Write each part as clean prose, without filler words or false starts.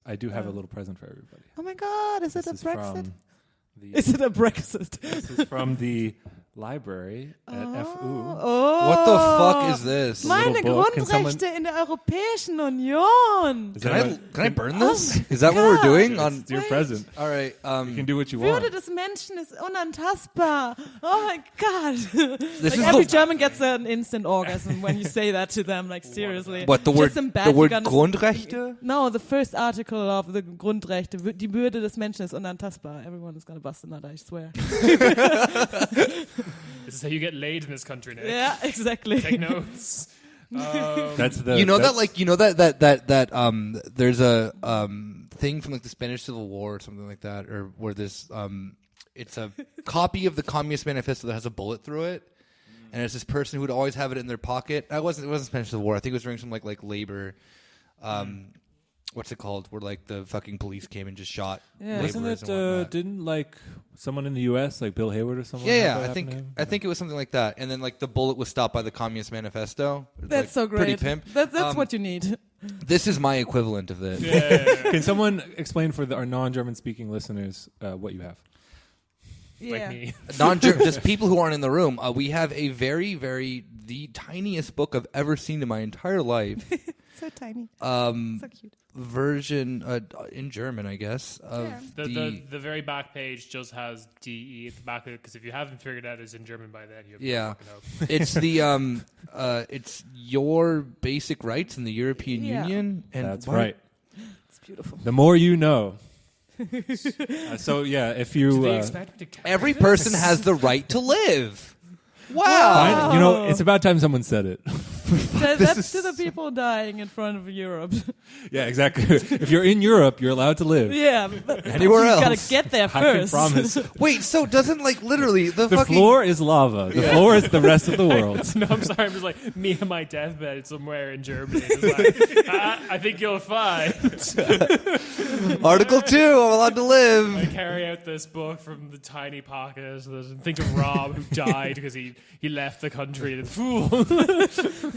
I do have a little present for everybody. Oh my God, is it a Brexit? Is it a Brexit? This is from the library at FU. What the fuck is this? Meine Grundrechte in der Europäischen Union. Can I burn this? Is that what we're doing? It's your present. All right. You can do what you want. Würde des Menschen ist unantastbar. Oh my God. This like every German gets an instant orgasm when you say that to them. Like seriously. What, the word Grundrechte? No, the first article of the Grundrechte. Die Würde des Menschen ist unantastbar. Everyone is gonna bust a nut, I swear. This is how you get laid in this country, Nick. Yeah, exactly. Take notes. That's the. There's a thing from like the Spanish Civil War or something like that, or where this it's a copy of the Communist Manifesto that has a bullet through it, and it's this person who would always have it in their pocket. It wasn't Spanish Civil War. I think it was during some like labor. What's it called? Where like the fucking police came and just shot. Yeah. Wasn't it? Didn't like someone in the U.S. like Bill Hayward or someone? Yeah. I think it was something like that. And then like the bullet was stopped by the Communist Manifesto. That's so great. Pretty pimp. That's what you need. This is my equivalent of this. Yeah. Can someone explain for our non-German speaking listeners what you have? Like me. Just people who aren't in the room. We have a very, the tiniest book I've ever seen in my entire life. So tiny. So cute. Version in German, I guess. Of The very back page just has DE at the back of it, because if you haven't figured out it's in German by then, you have fucking hope. It's the it's your basic rights in the European Union. And that's right. It's beautiful. The more you know. So yeah, if you every person has the right to live. Wow. You know, it's about time someone said it. That's to the people dying in front of Europe. Yeah, exactly. If you're in Europe, you're allowed to live. Yeah. But anywhere else. You gotta get there first. I can promise. Wait, so doesn't like literally the fucking... floor is lava. The floor is the rest of the world. No, I'm sorry. I'm just like me on my deathbed somewhere in Germany. Just like, I think you'll find. Article 2, I'm allowed to live. I carry out this book from the tiny pocket. Think of Rob who died because he left the country. The fool.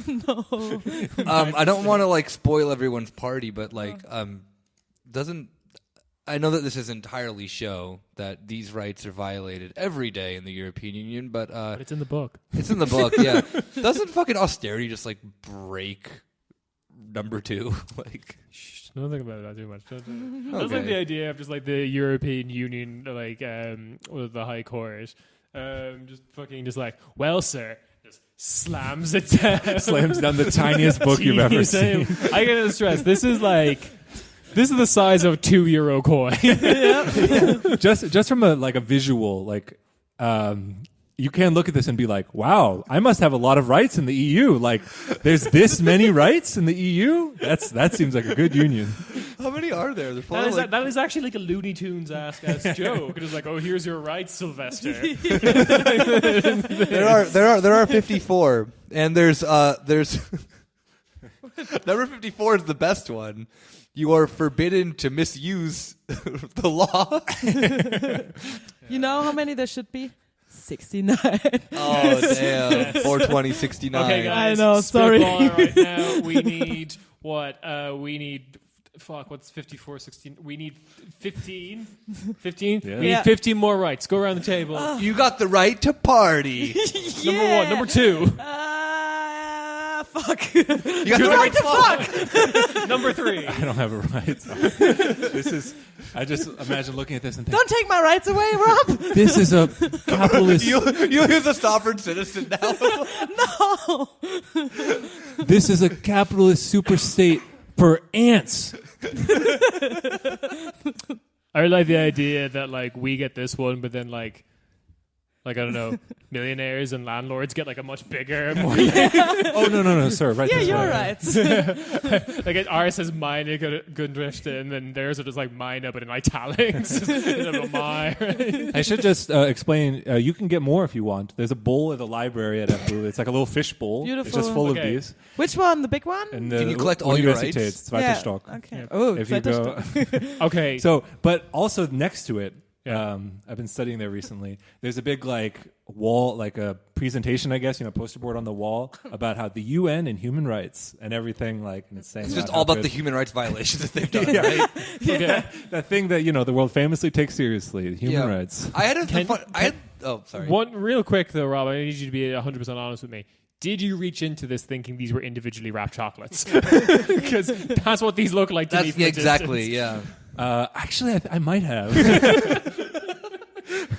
No. I don't want to like spoil everyone's party, but like doesn't I know that this is entirely show that these rights are violated every day in the European Union, but it's in the book. It's in the book, yeah. Doesn't fucking austerity just like break number 2? Like Don't think about that too much. I just like the idea of just like the European Union, like with the High Court, just like, well, sir. Slams it down. Slams down the tiniest book you've ever seen. I gotta stress, this is the size of €2 coin. Yeah. Just from a visual, like you can look at this and be like, wow, I must have a lot of rights in the EU. Like, there's this many rights in the EU? That seems like a good union. How many are there? That is actually like a Looney Tunes ass joke. It is like, oh, here's your rights, Sylvester. there are 54, and there's number 54 is the best one. You are forbidden to misuse the law. You know how many there should be? 69. Oh, damn. 420, 69. Okay, guys. I know, sorry. Right now, we need what? What's 54, 16? We need 15. 15? Yeah. We need 15 more rights. Go around the table. You got the right to party. Number 1. Number 2. Fuck. You got the right to fuck. Number 3. I don't have a right. I just imagine looking at this and thinking, don't take my rights away, Rob. This is a capitalist... you use a sovereign citizen now. No. This is a capitalist super state for ants. I like the idea that like we get this one, but then like I don't know, millionaires and landlords get like a much bigger, more. Oh no, sir! Right? Yeah, this you're way. right. Like ours says "meine Grundrechte," and then theirs are just like "meine," but in italics. Right? I should just explain. You can get more if you want. There's a bowl at the library at FU. It's like a little fish bowl. Beautiful. It's just full of these. Which one? The big one? And can you collect all your rights? Zweiter Stock. Okay. Oh, if you go. Okay. So, but also next to it Yeah. I've been studying there recently. There's a big like wall, like a presentation, I guess, poster board on the wall about how the UN and human rights and everything, like, and it's saying It's just how all about good- the human rights violations that they've done, right? Okay. that thing that the world famously takes seriously, human rights. I had oh, sorry. One real quick though, Rob. I need you to be 100% honest with me. Did you reach into this thinking these were individually wrapped chocolates? Because that's what these look like to me. That's From a exactly, distance. yeah. Actually, I might have.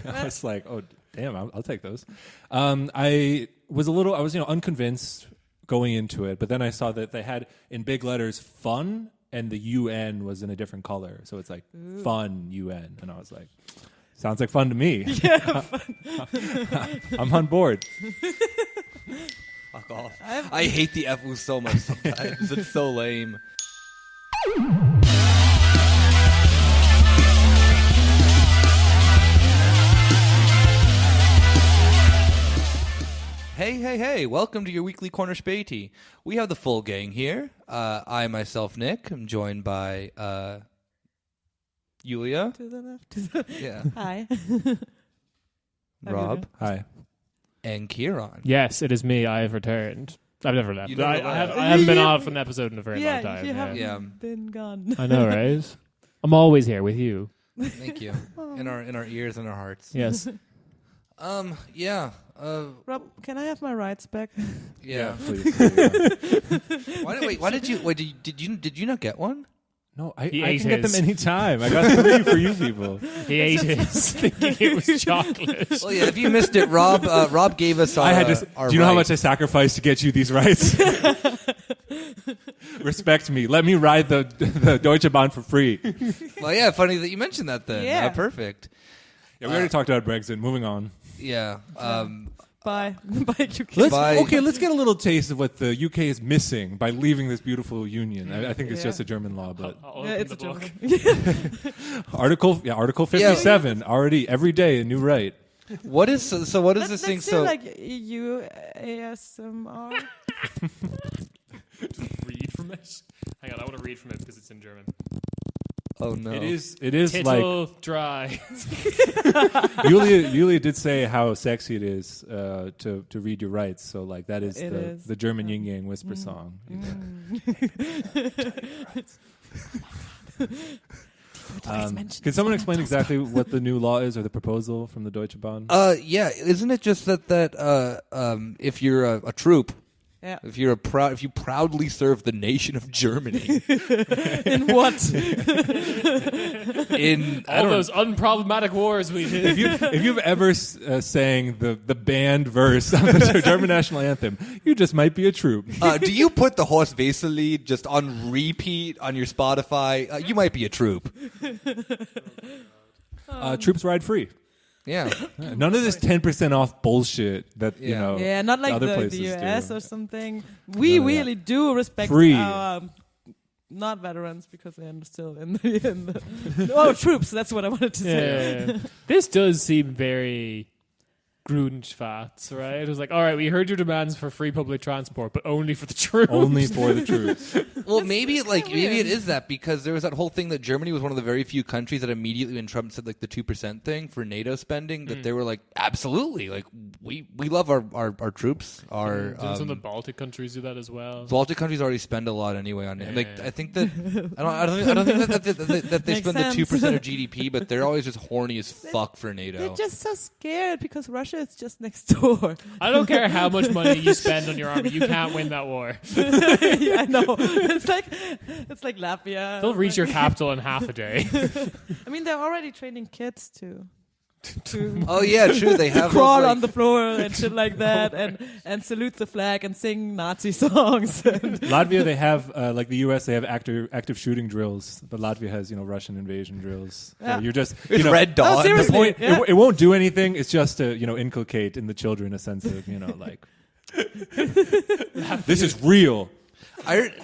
I was like, oh, damn, I'll take those. I was unconvinced going into it, but then I saw that they had in big letters "fun" and the UN was in a different color, so it's like "fun UN," and I was like, sounds like fun to me. Yeah, I'm on board. Fuck off. I hate the FU so much sometimes. It's so lame. Hey, welcome to your weekly Corner Späti. We have the full gang here. I, myself, Nick, am joined by Yulia. to the left. To the Yeah. Hi. Rob. Hi. And Kieran. Yes, it is me. I have returned. I've never left. You never I left. haven't been off an episode in a very long Yeah, time. you yeah. haven't Yeah. been gone. I know, right? I'm always here with you. Thank you. In our ears and our hearts. Yes. Yeah. Rob, can I have my rights back? Yeah. Please. Why did you not get one? No, I He can ate get them his. anytime. I got 3 for you people. He ate his, thinking it was chocolate. Well, yeah. If you missed it, Rob gave us our. I had to. Our Do you know how rights. much I sacrificed to get you these rights? Respect me. Let me ride the Deutsche Bahn for free. Well, yeah. Funny that you mentioned that. Then, Yeah. Perfect. Yeah, we already talked about Brexit. Moving on. Yeah. Bye. Bye, UK. Let's get a little taste of what the UK is missing by leaving this beautiful union. I think it's Yeah. just a German law, but I'll Yeah, open it's the a book. Joke. Article 57 already every day a new right. What is so? What is this thing? Let's do So like EU ASMR. Just read from it. Hang on, I want to read from it because it's in German. oh no. It is like Tittle dry. Yulia did say how sexy it is to read your rights. So like that is It is. the German yin yang whisper song. Can someone explain exactly what the new law is or the proposal from the Deutsche Bahn? Yeah. Isn't it just that if you're a troop, Yeah. if you proudly serve the nation of Germany In what? in All those unproblematic wars we did. If you've ever sang the banned verse of the German national anthem, you just might be a troop. do you put the Horst Wessel lied just on repeat on your Spotify? You might be a troop. Troops ride free. Yeah. None of this 10% off bullshit that you Yeah. know. Yeah, not like other the places US do. or something. We No, really do respect Free. our not veterans because they're still in the troops. That's what I wanted to say. Yeah. This does seem very Grundschwarz, right? It was like, all right, we heard your demands for free public transport, but only for the troops. Only for the troops. Well, maybe it weird. is that because there was that whole thing that Germany was one of the very few countries that immediately when Trump said like the 2% thing for NATO spending that they were like absolutely like we love our troops. Our Didn't some of the Baltic countries do that as well? Baltic countries already spend a lot anyway on it. Like Yeah. I think that I don't think that they Makes spend the sense. 2% of GDP, but they're always just horny as fuck for NATO. They're just so scared because Russia is just next door. I don't care how much money you spend on your army, you can't win that war. Yeah, I know. It's like Latvia. They'll reach your capital in half a day. I mean, they're already training kids to Oh yeah, true. They have crawl those, like, on the floor and shit like that, and salute the flag and sing Nazi songs. And Latvia, they have like the U.S. They have active shooting drills, but Latvia has Russian invasion drills. So Yeah. you're just it's Red Dawn. Oh, seriously? The point, Yeah. it won't do anything. It's just to inculcate in the children a sense of like this is real.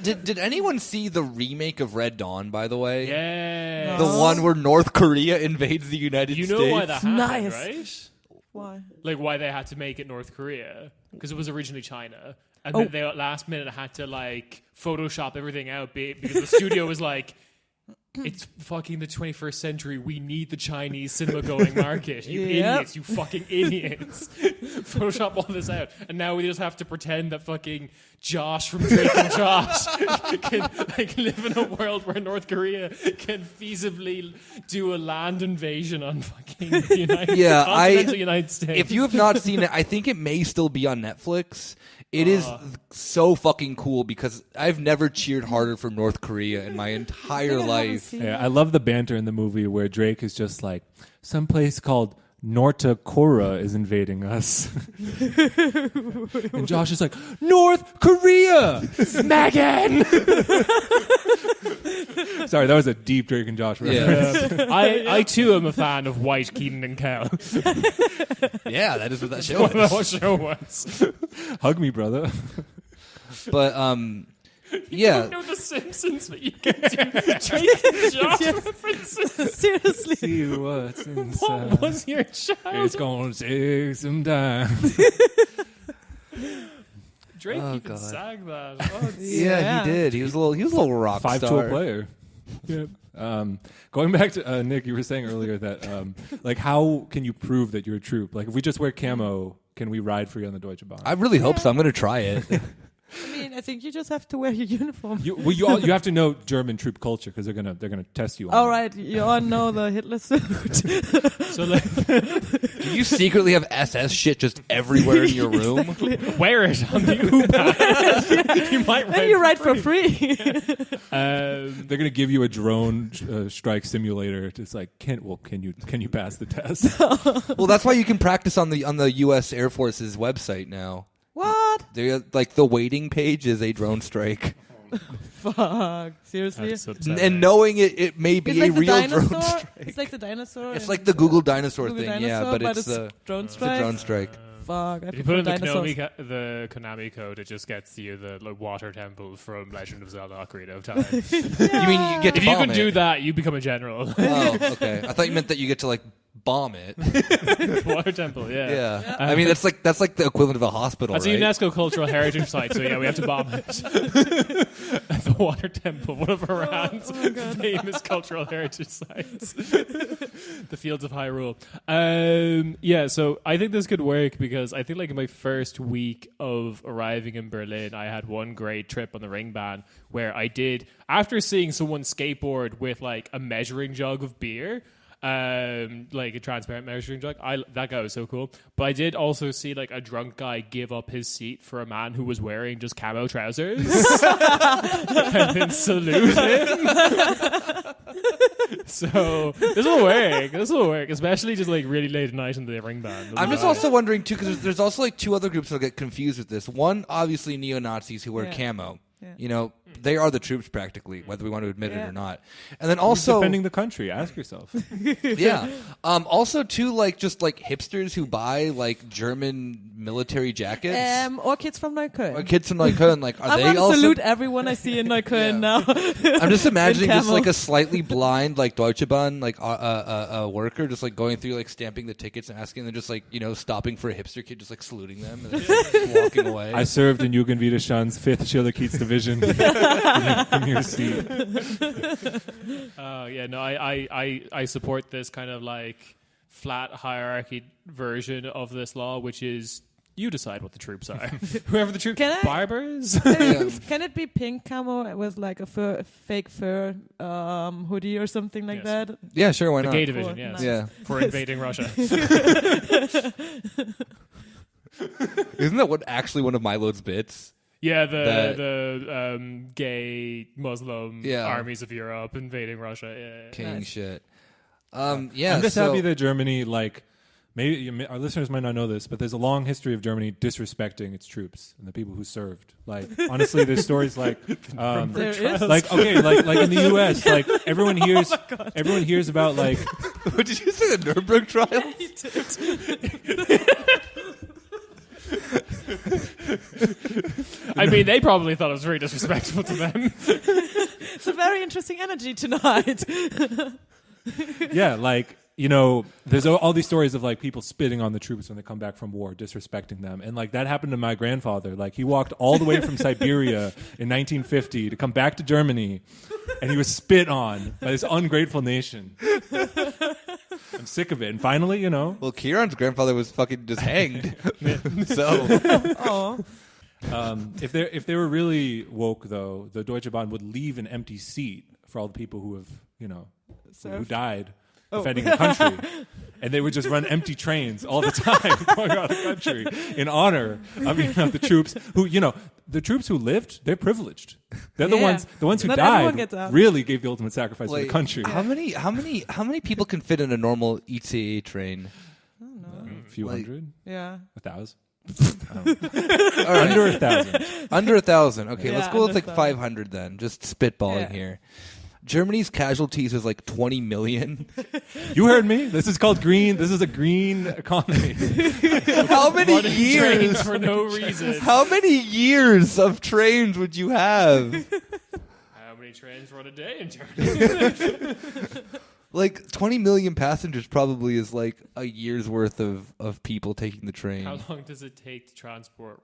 Did anyone see the remake of Red Dawn? By the way, Yeah. the one where North Korea invades the United You States. know why that happened, Nice. right? why? Like why they had to make it North Korea because it was originally China, and Oh. then they at last minute had to like Photoshop everything out because the studio was like, it's fucking the 21st century. We need the Chinese cinema-going market. You idiots. You fucking idiots. Photoshop all this out. And now we just have to pretend that fucking Josh from Drake and Josh can like live in a world where North Korea can feasibly do a land invasion on fucking the United States. If you have not seen it, I think it may still be on Netflix. It is so fucking cool because I've never cheered harder for North Korea in my entire life. Yeah, I love the banter in the movie where Drake is just like, some place called North Korea is invading us. And Josh is like, North Korea! Megan! Sorry, that was a deep Drake and Josh reference. Yeah. I too am a fan of White, Keaton and Kel. Yeah, that is what that show That was. show was. Hug me, brother. But You yeah. don't know The Simpsons, but you can do Drake and Josh references. Seriously. See what's inside. What was your child? It's gonna take some time. Drake Oh, even God. sang that. Oh, Yeah, he did. He was a little rock star. 5-tool player. Yeah. Going back to Nick, you were saying earlier that like how can you prove that you're a troop? Like if we just wear camo, can we ride for you on the Deutsche Bahn? I really hope so. I'm going to try it. I mean, I think you just have to wear your uniform. You have to know German troop culture because they're gonna test you on All it. right, you all know the Hitler suit. So like, Do you secretly have SS shit just everywhere in your room? wear it on the Uber. You might Then you ride for free. They're gonna give you a drone strike simulator. It's like, can you pass the test? Well, that's why you can practice on the U.S. Air Force's website now. What? They're like the waiting page is a drone strike, Fuck. Seriously? That's upsetting. and knowing it may be It's a like the real dinosaur. drone strike. It's like the dinosaur. It's in like the Google dinosaur Google thing, dinosaur, yeah, but it's the drone it's the strike. drone strike. Fuck. I If you put in the dinosaurs. Konami code, it just gets you the like water temple from Legend of Zelda: Ocarina of Time. You mean you get to If you bomb can do it? that, you become a general. Oh, okay. I thought you meant that you get to like bomb it. Water temple, yeah. Yeah. I mean that's like the equivalent of a hospital, That's right? a UNESCO cultural heritage site, so yeah, we have to bomb it. The Water Temple, one of Iran's famous cultural heritage sites. The Fields of Hyrule. Yeah, so I think this could work because I think like in my first week of arriving in Berlin, I had one great trip on the Ringbahn where I did, after seeing someone skateboard with like a measuring jug of beer, like a transparent measuring jug. That guy was so cool. But I did also see like a drunk guy give up his seat for a man who was wearing just camo trousers and then salute him. So this will work. This will work, especially just like really late at night in the Ringbahn. I'm just also wondering too because there's also like two other groups that'll get confused with this. One, obviously neo-Nazis who wear camo. Yeah. You know, they are the troops practically, whether we want to admit it Yeah. or not. And then Who's also, defending the country. Ask yourself. yeah. Also, too, like just like hipsters who buy like German military jackets. Or kids from Neukölln. Or kids from Neukölln, like, are I they want to also? salute everyone I see in Neukölln now. I'm just imagining just camo. like a slightly blind, like Deutsche Bahn, like a worker, just like going through, like stamping the tickets and asking them, just like stopping for a hipster kid, just like saluting them and then just walking away. I served in Jugendwiderstand's 5th Schiller-Keats Division. From your seat. yeah, no, I support this kind of like flat hierarchy version of this law, which is you decide what the troops are. Whoever the troops, barbers. Can it be pink camo with like a fake fur hoodie or something like Yes. that? Yeah, sure, why The not? gay division, Cool, yes. nice. Yeah. For invading Russia. Isn't that actually one of Milo's bits? Yeah, the gay Muslim Yeah. armies of Europe invading Russia. Yeah. King Nice. shit. Yeah, I'm just happy that Germany, like, maybe our listeners might not know this, but there's a long history of Germany disrespecting its troops and the people who served. Like, honestly, there's stories like, There is. like okay, like in the U.S., like everyone hears about like. What did you say? The Nuremberg trial? I mean, they probably thought it was very disrespectful to them. It's a very interesting energy tonight. Yeah, like there's all these stories of like people spitting on the troops when they come back from war, disrespecting them. And like that happened to my grandfather. Like he walked all the way from Siberia in 1950 to come back to Germany, and he was spit on by this ungrateful nation. I'm sick of it. And finally, Well, Kieran's grandfather was fucking just hanged. So, Oh, if they were really woke, though, the Deutsche Bahn would leave an empty seat for all the people who have, who served. died defending the country, and they would just run empty trains all the time going around the country in honor of the troops who, the troops who lived, they're privileged. They're the ones who Not everyone gets died out. really gave the ultimate sacrifice for the country. How many people can fit in a normal ETA train? A few hundred, yeah. 1,000. All right. Under 1,000. Under 1,000. Okay, Yeah, let's go with under like 1,000. 500 then. Just spitballing Yeah. here. Germany's casualties is like 20 million. You heard me. This is called green. This is a green economy. How many Running trains years? for no reason. How many years of trains would you have? How many trains run a day in Germany? Like 20 million passengers probably is like a year's worth of people taking the train. How long does it take to transport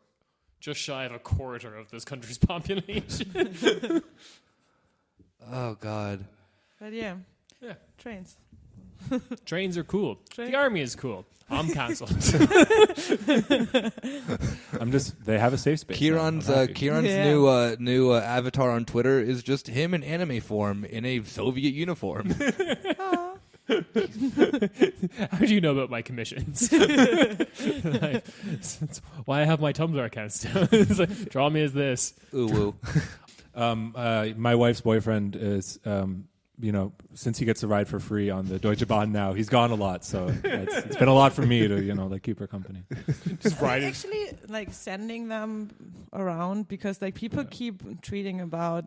just shy of a quarter of this country's population? Oh God. But yeah, Yeah. trains. Trains are cool. Train- The army is cool. I'm cancelled. They have a safe space. Kieran's now. I'm happy. Yeah. new avatar on Twitter is just him in anime form in a Soviet uniform. How do you know about my commissions? It's why I have my Tumblr account still. It's like, draw me as this. Ooh woo. My wife's boyfriend is, since he gets a ride for free on the Deutsche Bahn now, he's gone a lot. So it's been a lot for me to, keep her company. Just write it. Actually, like sending them around because like people keep tweeting about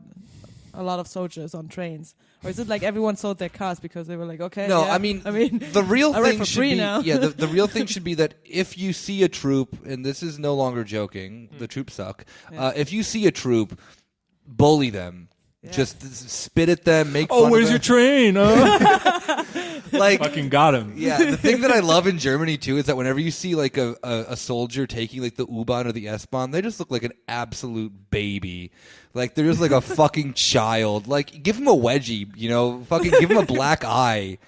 a lot of soldiers on trains, or is it like everyone sold their cars because they were like, okay, No, yeah, I mean the real I ride thing for should free be now. the real thing should be that if you see a troop, and this is no longer joking, the troops suck. Yeah. If you see a troop, bully them. Yeah. Just spit at them, make fun Oh, of where's them. your train? Like, Fucking got him. yeah, the thing that I love in Germany too is that whenever you see like a soldier taking like the U-Bahn or the S-Bahn, they just look like an absolute baby. Like they're just like a fucking child. Like give him a wedgie, fucking give him a black eye,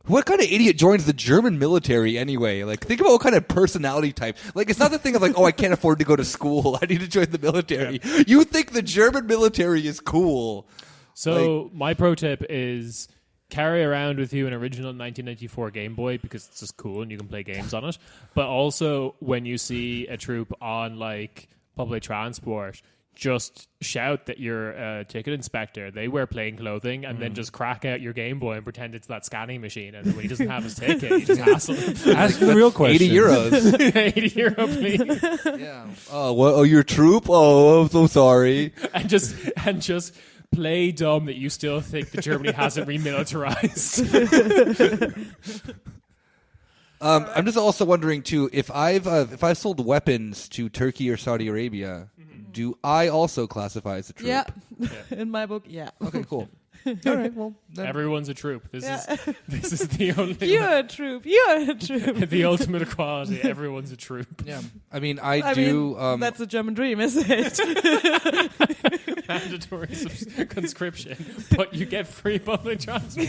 What kind of idiot joins the German military anyway? Like, think about what kind of personality type. Like, it's not the thing of like, oh, I can't afford to go to school. I need to join the military. Yeah. You think the German military is cool. So my pro tip is carry around with you an original 1994 Game Boy because it's just cool and you can play games on it. But also when you see a troop on like public transport, just shout that you're a ticket inspector. They wear plain clothing, and then just crack out your Game Boy and pretend it's that scanning machine. And when he doesn't have his ticket, you just hassle him. Ask the real question. 80 euros. 80 euro, please. Yeah. Oh, what? Oh, your troop? Oh, I'm so sorry. And just play dumb that you still think that Germany hasn't remilitarized. I'm just also wondering too if I've sold weapons to Turkey or Saudi Arabia, do I also classify as a troop? Yeah. In my book, yeah. Okay, cool. All right. Well, then. Everyone's a troop. This Yeah. is the only You're a troop. You're a troop. the ultimate equality. Everyone's a troop. Yeah. I mean, I do. That's a German dream, isn't it? Mandatory conscription, but you get free public transport.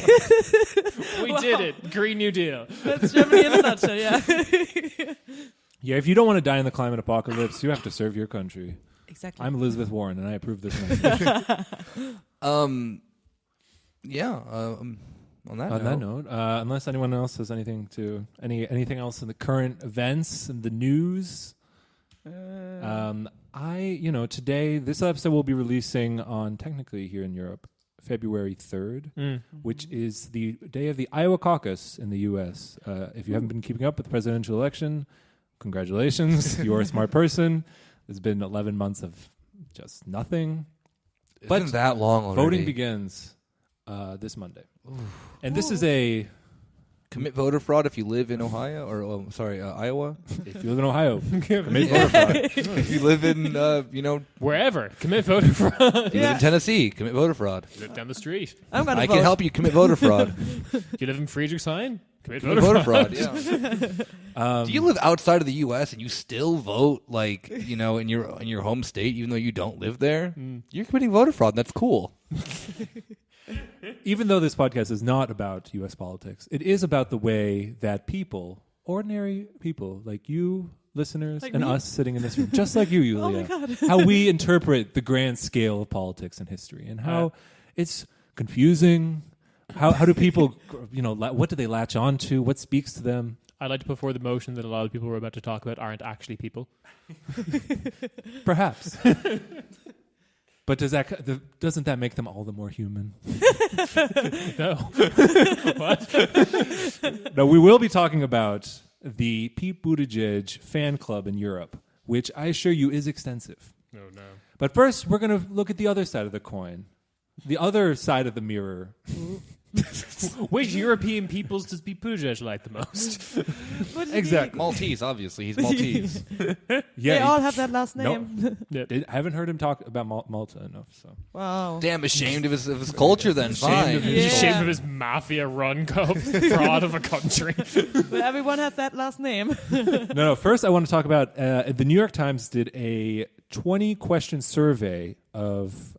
We did it. Green New Deal. That's Germany in a nutshell, yeah. Yeah, if you don't want to die in the climate apocalypse, you have to serve your country. Exactly. I'm Elizabeth Warren, and I approve this message. Yeah. On that note, Unless anyone else has anything anything else in the current events and the news. Today this episode will be releasing on technically here in Europe February 3rd, which is the day of the Iowa caucus in the U.S. If you haven't been keeping up with the presidential election, congratulations, you're a smart person. There's been 11 months of just nothing. Isn't that long already? Voting begins this Monday. And this is a Commit voter fraud if you live in Ohio Iowa. If you live in Ohio, commit voter fraud. If you live in Wherever, commit voter fraud. if you live in Tennessee, commit voter fraud. You live down the street. I'm gonna I vote. can help you commit voter fraud. You live in Friedrichshain? Commit Commit voter voter fraud. fraud. Yeah. Do you live outside of the U.S. and you still vote in your home state, even though you don't live there? You're committing voter fraud. And that's cool. Even though this podcast is not about U.S. politics, it is about the way that people, ordinary people like you, listeners, Like and me? us sitting in this room, just like you, Oh my Yulia, God. how we interpret the grand scale of politics and history, and how it's confusing. How do people, what do they latch on to? What speaks to them? I'd like to put forward the motion that a lot of people we're about to talk about aren't actually people. Perhaps. But doesn't that make them all the more human? No. What? No, we will be talking about the Pete Buttigieg fan club in Europe, which I assure you is extensive. No. But first, we're going to look at the other side of the coin, the other side of the mirror. Which European peoples does Pete Buttigieg like the most? What did Exactly. Maltese, obviously. He's Maltese. Yeah, They all have that last No. name. I haven't heard him talk about Malta enough. So Wow. Damn, ashamed of his culture then. Fine. of He's Yeah. ashamed of his mafia-run fraud of a country. But everyone has that last name. no. First, I want to talk about the New York Times did a 20-question survey of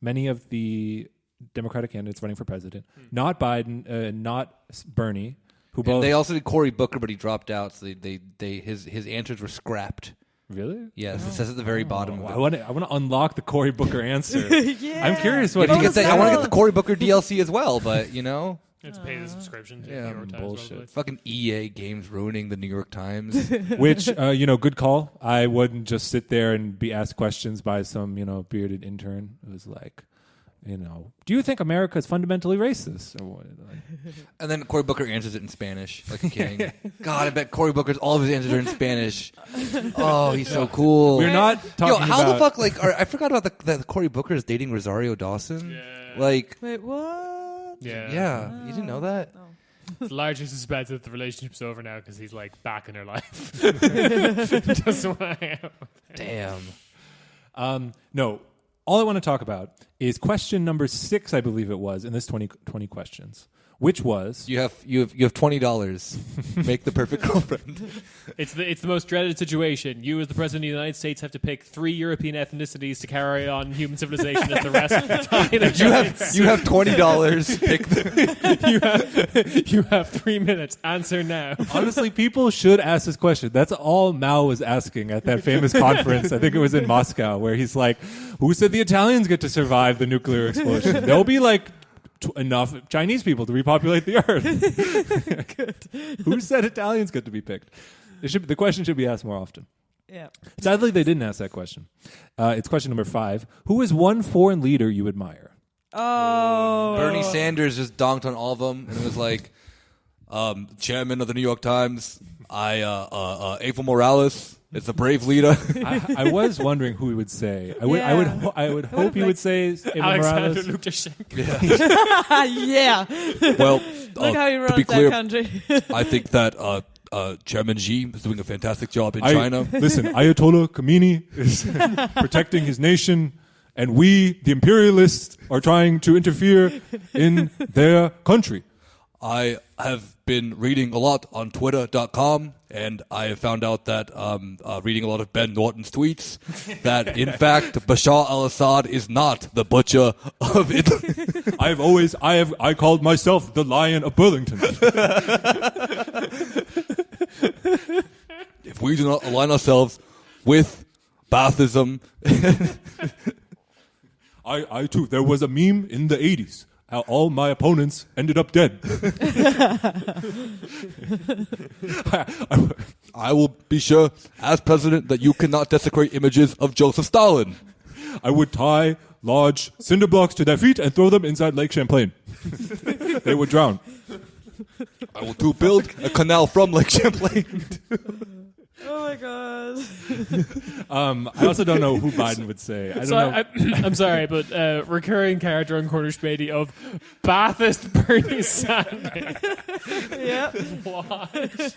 many of the Democratic candidates running for president, not Biden, not Bernie, who both. And they also did Cory Booker, but he dropped out, so his answers were scrapped. Really? Yes, it says at the very bottom. I want to unlock the Cory Booker answer. Yeah. I'm curious what If you he could say, I Bonus want to level. get the Cory Booker DLC as well, but It's pay the subscription to Yeah, the New York Times. bullshit. Probably. fucking EA games ruining the New York Times. Which, good call. I wouldn't just sit there and be asked questions by some, bearded intern. It was like, do you think America is fundamentally racist? Or what? And then Cory Booker answers it in Spanish, like a king. God, I bet Cory Booker's all of his answers are in Spanish. Oh, he's so cool. We're not talking how about... the fuck, I forgot about that Cory Booker is dating Rosario Dawson. Yeah. Like, Wait, what? yeah, you didn't know that? Oh. It's largely suspected that the relationship's over now because he's like back in her life. Doesn't want to hang out. Damn. No, all I want to talk about is question number 6, I believe it was, in this 20 questions, which was... You have $20. Make the perfect girlfriend. It's the most dreaded situation. You, as the president of the United States, have to pick 3 European ethnicities to carry on human civilization as the rest die in their You have $20. Pick the You have 3 minutes. Answer now. Honestly, people should ask this question. That's all Mao was asking at that famous conference. I think it was in Moscow, where he's like, who said the Italians get to survive the nuclear explosion? There'll be like enough Chinese people to repopulate the earth. Good. Who said Italians get to be picked? The question should be asked more often. Yeah. Sadly, they didn't ask that question. It's question number 5. Who is one foreign leader you admire? Oh. Bernie Sanders just donked on all of them, and it was like, chairman of the New York Times, Evo Morales. It's a brave leader. I was wondering who he would say. I would hope he would say Evo Alexander Morales. Lukashenko. Yeah. Well, Look how he to runs be that clear, country. I think that Chairman Xi is doing a fantastic job in I- China. Listen, Ayatollah Khomeini is protecting his nation, and we, the imperialists, are trying to interfere in their country. I have been reading a lot on Twitter.com, and I have found out that reading a lot of Ben Norton's tweets that in fact Bashar al-Assad is not the butcher of Italy. I called myself the Lion of Burlington. If we do not align ourselves with Baathism, I too. There was a meme in the 80s. How all my opponents ended up dead. I will be sure, as president, that you cannot desecrate images of Joseph Stalin. I would tie large cinder blocks to their feet and throw them inside Lake Champlain. They would drown. I will build a canal from Lake Champlain. Oh my god. I also don't know who Biden would say. I don't know. I'm sorry, but recurring character on Corner Späti of Baathist Bernie Sanders. Yeah. What?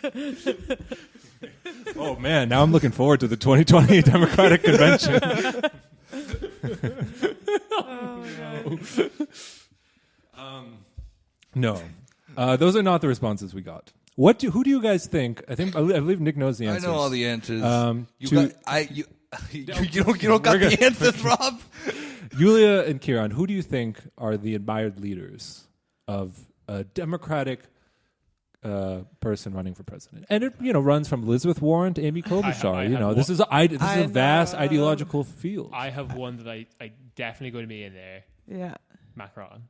Oh man, now I'm looking forward to the 2020 Democratic Convention. Oh my god. No, those are not the responses we got. Who do you guys think? I believe Nick knows the answers. I know all the answers. You don't got the answers, Rob. Yulia and Kieran, who do you think are the admired leaders of a Democratic person running for president? And it runs from Elizabeth Warren to Amy Klobuchar. This is a vast ideological field. I have one that I definitely going to be in there. Yeah. Macron.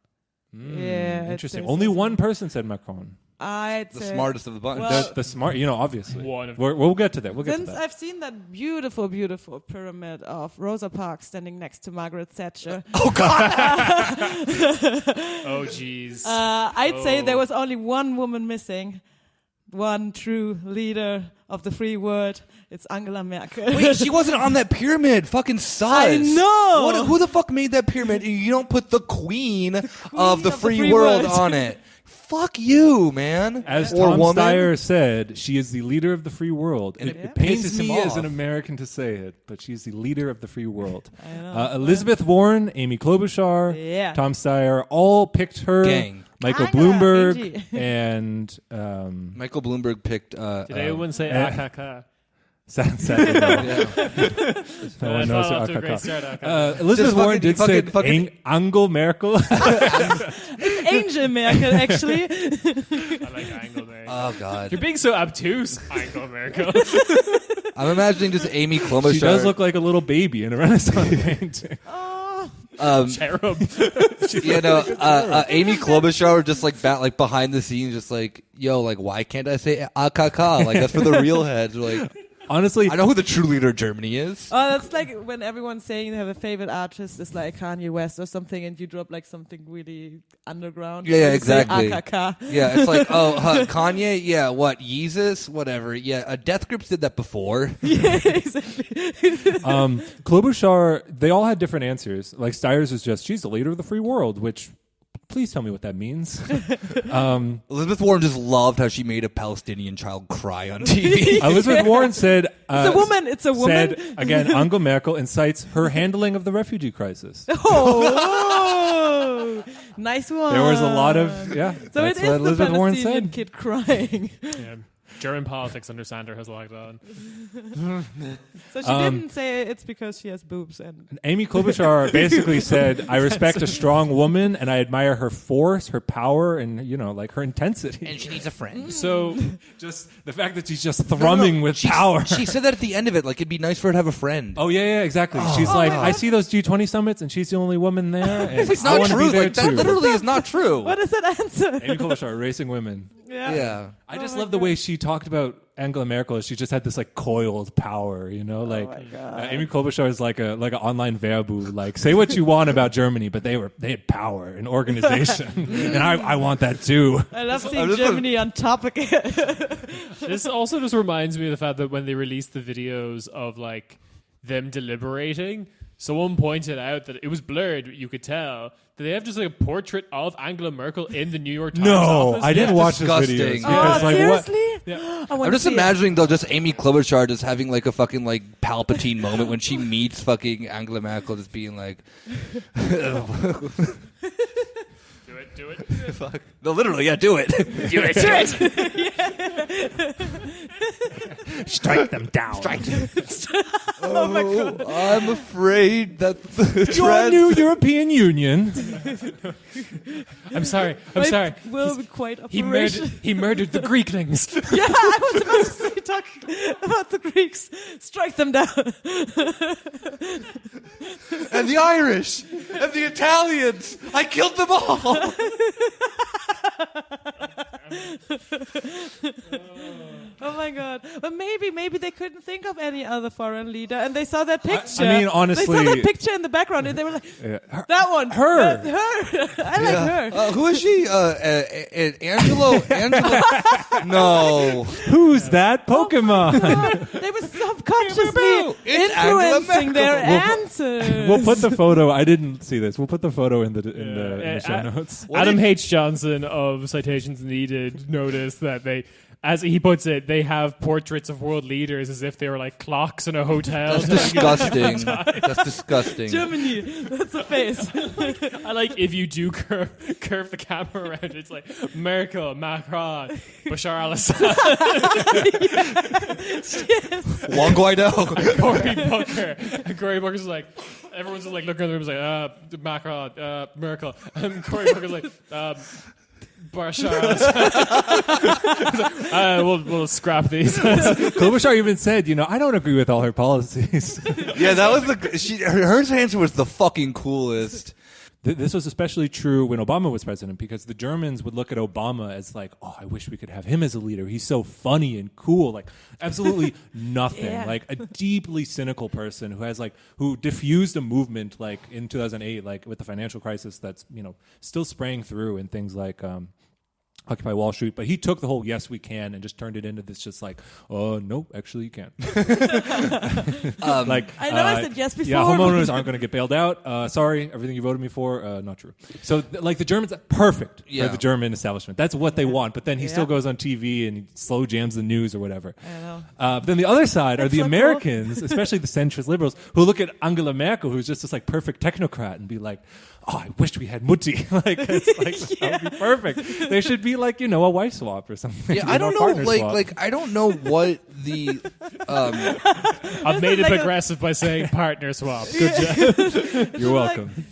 Yeah. Interesting. Only one person said Macron. I'd The say smartest of the bunch. Well, The smart, obviously. One. We'll get to that. We'll get since to that. I've seen that beautiful, beautiful pyramid of Rosa Parks standing next to Margaret Thatcher, Oh jeez. I'd say there was only one woman missing, one true leader of the free world. It's Angela Merkel. Wait, she wasn't on that pyramid. Fucking sus. I know. Who the fuck made that pyramid? And you don't put the queen of the free world on it. Fuck you, man. As or Tom woman. Steyer said, she is the leader of the free world. And it pains pisses him me as off. an American to say it, but she's the leader of the free world. I know. Elizabeth Warren, Amy Klobuchar, Yeah. Tom Steyer all picked her. Gang. Michael Angela, Bloomberg AG. and Michael Bloomberg picked. Did anyone say AKK? sadly, no. No one knows who Off to a great AKK. start, AKK. Elizabeth Just Warren did say fucking- Angela Merkel. Angel Merkel, actually. I like Anglo Merkel. Oh god. You're being so obtuse, Anglo Merkel. I'm imagining just Amy Klobuchar. She does look like a little baby in a Renaissance painting. Cherub. Amy Klobuchar just like behind the scenes, just like, yo, like, why can't I say AKK? Like, that's for the real heads. Like, Honestly, I know who the true leader of Germany is. Oh, that's like when everyone's saying they have a favorite artist, it's like Kanye West or something, and you drop like something really underground. Yeah, You say exactly. AKK. Yeah, it's like, Kanye, yeah, what, Yeezus, whatever. Yeah, Death Grips did that before. Yeah, exactly. Klobuchar, they all had different answers. Like Steyer's was just, she's the leader of the free world, which, please tell me what that means. Elizabeth Warren just loved how she made a Palestinian child cry on TV. Elizabeth Warren said, It's a woman. said, again, Angela Merkel incites her handling of the refugee crisis. Oh, nice one. There was a lot of, So that's it what is the Elizabeth Warren Palestinian said. kid crying. Yeah. German politics under Sander has locked on. So she didn't say it's because she has boobs. And Amy Klobuchar basically said, I respect a strong woman and I admire her force, her power, and, like her intensity. And she needs a friend. So just the fact that she's just thrumming with power. She said that at the end of it, like, it'd be nice for her to have a friend. Oh, yeah, exactly. She's like, I see those G20 summits and she's the only woman there. And It's I not want to true. be there Like, too. that literally is not true. what is that answer? Amy Klobuchar, racing women. Yeah. I just my love the God. way she talked about Angela Merkel. She just had this like coiled power, like my God. Amy Klobuchar is like an online Wehrbuch. Like, say what you want about Germany, but they had power and organization, and I want that too. I love seeing Germany on top again. This also just reminds me of the fact that when they released the videos of like them deliberating, someone pointed out that it was blurred. You could tell that they have just like a portrait of Angela Merkel in the New York Times office. I didn't watch this disgusting. video. Oh, Like, seriously? Yeah. I want I'm just to see it. imagining though, just Amy Klobuchar just having like a fucking like Palpatine moment when she meets fucking Angela Merkel, just being like, Do it. "Fuck, no, literally, yeah, do it, Do it. Strike them down. Oh my god, I'm afraid that the Your new European Union. I'm sorry. It will be quite operation. He murdered the Greeklings. Yeah, I was about to say, talk about the Greeks. Strike them down. and the Irish and the Italians. I killed them all. Oh my god! But maybe they could couldn't think of any other foreign leader, and they saw that picture. I mean, honestly, they saw that picture in the background, and they were like, "That one, her. I like her." Who is she? Angelo? No. Who's that Pokemon? They were subconsciously It's Angela influencing their answers. We'll put the photo. I didn't see this. We'll put the photo in the show notes. Adam H. Johnson of Citations Needed noticed that they, as he puts it, they have portraits of world leaders as if they were like clocks in a hotel. That's disgusting. That's disgusting. Germany, that's a face. I like if you do curve the camera around, it's like Merkel, Macron, Bashar al-Assad, Yes. Juan Guaido. Cory Booker. And Cory Booker's like, everyone's just like looking at the room, like, Macron, Merkel, and Cory Booker's like, Bashar al-Assad. We'll scrap these. Klobuchar even said, I don't agree with all her policies. Yeah, that was her answer was the fucking coolest. This was especially true when Obama was president, because the Germans would look at Obama as like, oh, I wish we could have him as a leader. He's so funny and cool. Like, absolutely nothing. Yeah. Like, a deeply cynical person who diffused a movement, like, in 2008, like, with the financial crisis that's, still spraying through in things like Occupy Wall Street. But he took the whole yes, we can, and just turned it into this just like, oh, no, actually you can't. I know I said yes before. Yeah, homeowners aren't going to get bailed out. Sorry, everything you voted me for, not true. So, the Germans, perfect for the German establishment. That's what they want. But then he still goes on TV and he slow jams the news or whatever. I know. But then the other side are the so Americans, especially the centrist liberals, who look at Angela Merkel, who's just this like perfect technocrat, and be like, oh, I wish we had Mutti. That would be perfect. There should be like, a wife swap or something. Yeah, I don't know. I don't know what the. I've made it progressive by saying partner swap. Good job. You're welcome.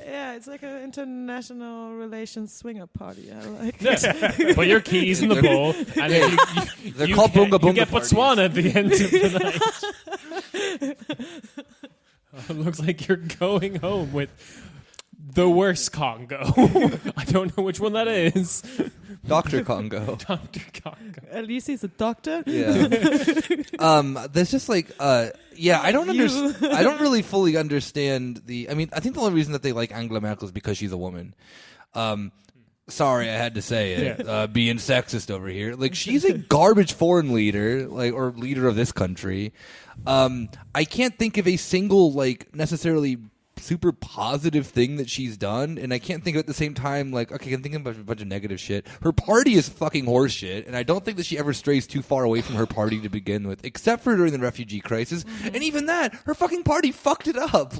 Yeah, it's like an international relations swinger party. I like Yes. Put your keys in the bowl, and then They're you called get, Bunga you Bunga get parties. Botswana at the end of the night. It looks like you're going home with the worst Congo. I don't know which one that is. Dr. Congo. Dr. Congo. At least he's a doctor. Yeah. There's just like, I don't understand. I don't really fully understand I think the only reason that they like Angela Merkel is because she's a woman. Sorry, I had to say it. Yeah. Being sexist over here. Like, she's a garbage foreign leader, or leader of this country. I can't think of a single, necessarily super positive thing that she's done, and I can't think of at the same time, okay, I can think of a bunch of negative shit. Her party is fucking horseshit, and I don't think that she ever strays too far away from her party to begin with, except for during the refugee crisis, and even that, her fucking party fucked it up.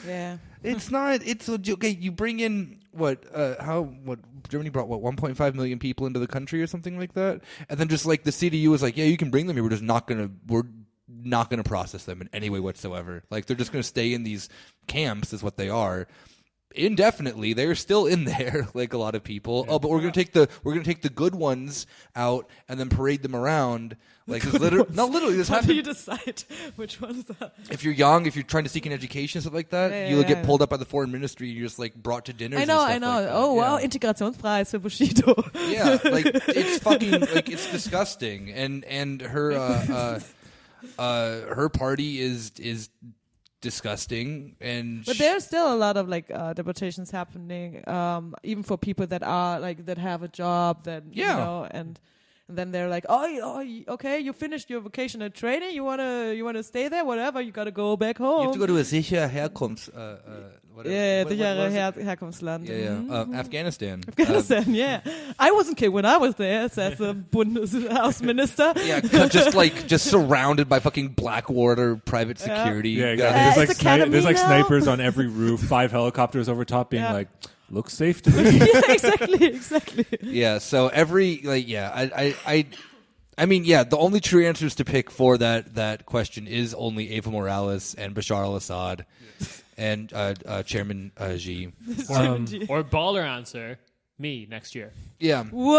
Yeah. It's not, okay, you bring in, Germany brought, 1.5 million people into the country or something like that, and then just, the CDU was like, yeah, you can bring them here, we're not going to process them in any way whatsoever. They're just going to stay in these camps, is what they are, indefinitely. They're still in there, like a lot of people. Oh, but we're going to take the good ones out and then parade them around. Literally, this How do you happened. decide which one is that? If you're young, if you're trying to seek an education, stuff like that, you'll get pulled up by the foreign ministry. You're just brought to dinners. I know. And stuff like that. Oh wow, Yeah. Integrationspreis für Bushido. Yeah, it's fucking it's disgusting, and her party is disgusting, But there's still a lot of deportations happening, even for people that are that have a job that and then they're like, okay, you finished your vocational training, you wanna stay there, whatever, you gotta go back home. You have to go to a sicher Herkunfts. Herkunftsland. Yeah. Afghanistan. Afghanistan, yeah. I wasn't killed when I was there, says the Bundeshausminister. Yeah, just surrounded by fucking Blackwater private security. Yeah, exactly. It's academy there's now. snipers on every roof, 5 helicopters over top, being like, looks safe to me. Yeah, exactly. Yeah, so every I mean, the only true answers to pick for that question is only Evo Morales and Bashar al-Assad and Chairman Xi. Or baller answer, me next year. Yeah. Whoa!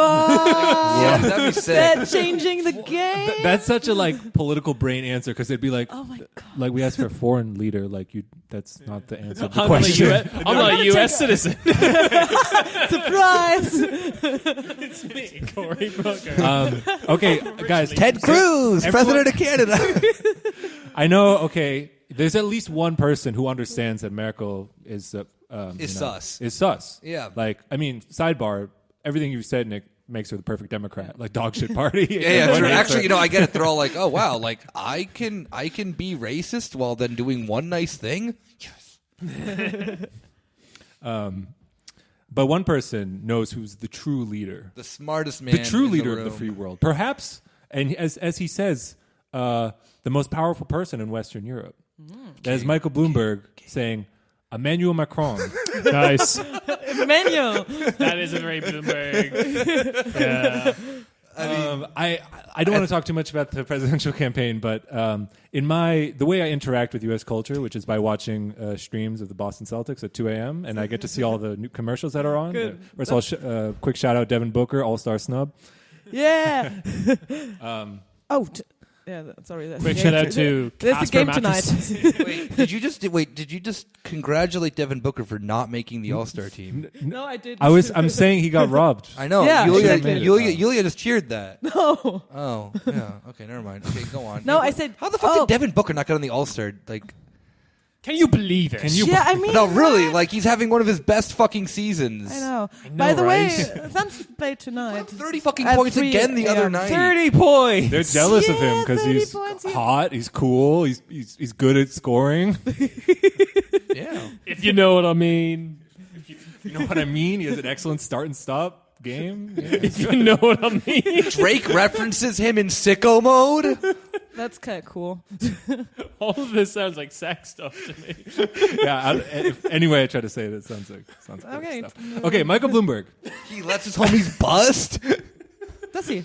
Yeah, that'd be sick. They're changing the game. That's such a like political brain answer because it'd be like, Oh my god! like we asked for a foreign leader. Like you, that's not the answer to the I'm not a question. I'm not a U.S. citizen. Surprise! It's me, Cory Booker. Okay, guys. Ted Cruz, president of Canada. I know. Okay, there's at least one person who understands that Merkel is sus. Is sus. Yeah. Like, I mean, sidebar. Everything you said, Nick, makes her the perfect Democrat. Like dog shit party. Yeah, true. Actually, I get it. They're all like, "Oh wow, like I can be racist while then doing one nice thing." Yes. But one person knows who's the true leader. The smartest man. The true in leader the of the room. free world. Perhaps, and as he says, the most powerful person in Western Europe. That is Michael Bloomberg saying, Emmanuel Macron. Nice. Emmanuel. That is a very Bloomberg. Yeah. I don't want to talk too much about the presidential campaign, but the way I interact with U.S. culture, which is by watching streams of the Boston Celtics at 2 a.m., and I get to see all the new commercials that are on. Good. First of all, quick shout out Devin Booker, All-Star snub. Yeah. Sorry. That's Quick the shout game out to There's the Casper game Mattress. tonight. Did you just congratulate Devin Booker for not making the All-Star team? No, I did. I'm saying he got robbed. I know. Yeah, exactly. Yulia just cheered that. No. Oh, yeah. Okay, never mind. Okay, go on. No, I said. How the fuck did Devin Booker not get on the All-Star? Like, Can you believe it? Yeah, I mean. no, really. Like, he's having one of his best fucking seasons. I know. I know, By the way, right? Suns played tonight. 30 fucking At points 3 again the other a.m. night. 30 points. They're jealous of him Yeah, because 30 he's points, yeah. hot, he's cool, he's good at scoring. Yeah. If you know what I mean. You know what I mean? He has an excellent start and stop game. Yeah. If you know what I mean. Drake references him in sicko mode. That's kind of cool. All of this sounds like sex stuff to me. Yeah. Anyway, I try to say it. It sounds good Okay. stuff. Okay, Michael Bloomberg. He lets his homies bust. Does he?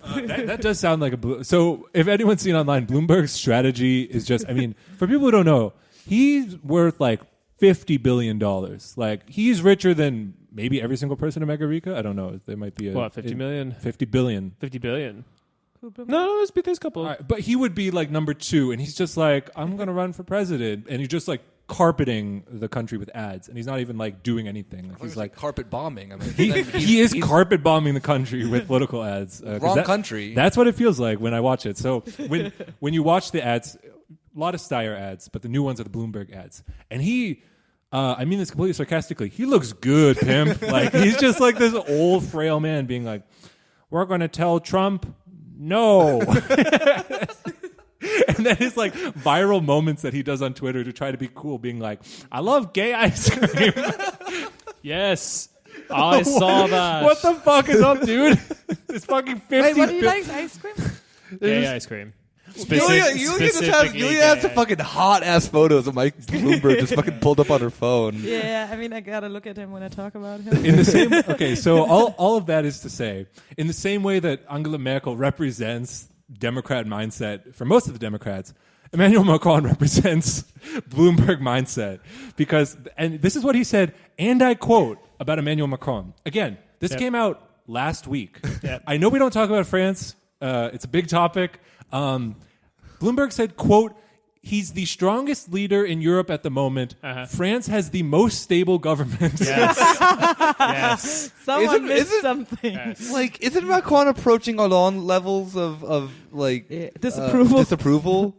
That does sound like so if anyone's seen online, Bloomberg's strategy is just, I mean, for people who don't know, he's worth like $50 billion. Like, he's richer than maybe every single person in Mega Rica. I don't know. There might be 50 million? 50 billion. 50 billion. No, there's a couple. All right, but he would be like number 2, and he's just like, I'm going to run for president. And he's just like carpeting the country with ads, and he's not even like doing anything. Like, he's like carpet bombing. I mean, he is carpet bombing the country with political ads. Wrong country. That's what it feels like when I watch it. So when you watch the ads, a lot of Steyer ads, but the new ones are the Bloomberg ads. And he, I mean this completely sarcastically, he looks good, pimp. Like, he's just like this old frail man being like, we're going to tell Trump no. And then his like viral moments that he does on Twitter to try to be cool, being like, I love gay ice cream. Yes. I saw that. What the fuck is up, dude? It's fucking 50. Wait, what do you like? Ice cream? Gay ice cream. Yulia has some fucking hot ass photos of Mike Bloomberg just fucking pulled up on her phone. Yeah, I mean, I gotta look at him when I talk about him. In the same, okay, so all of that is to say, in the same way that Angela Merkel represents Democrat mindset for most of the Democrats, Emmanuel Macron represents Bloomberg mindset because, and this is what he said, and I quote about Emmanuel Macron. Again, this came out last week. Yep. I know we don't talk about France. It's a big topic. Bloomberg said, quote, he's the strongest leader in Europe at the moment. France has the most stable government. Yes. Yes. Someone missed isn't- something. Yes. Like, isn't Macron approaching on levels of like Disapproval. disapproval?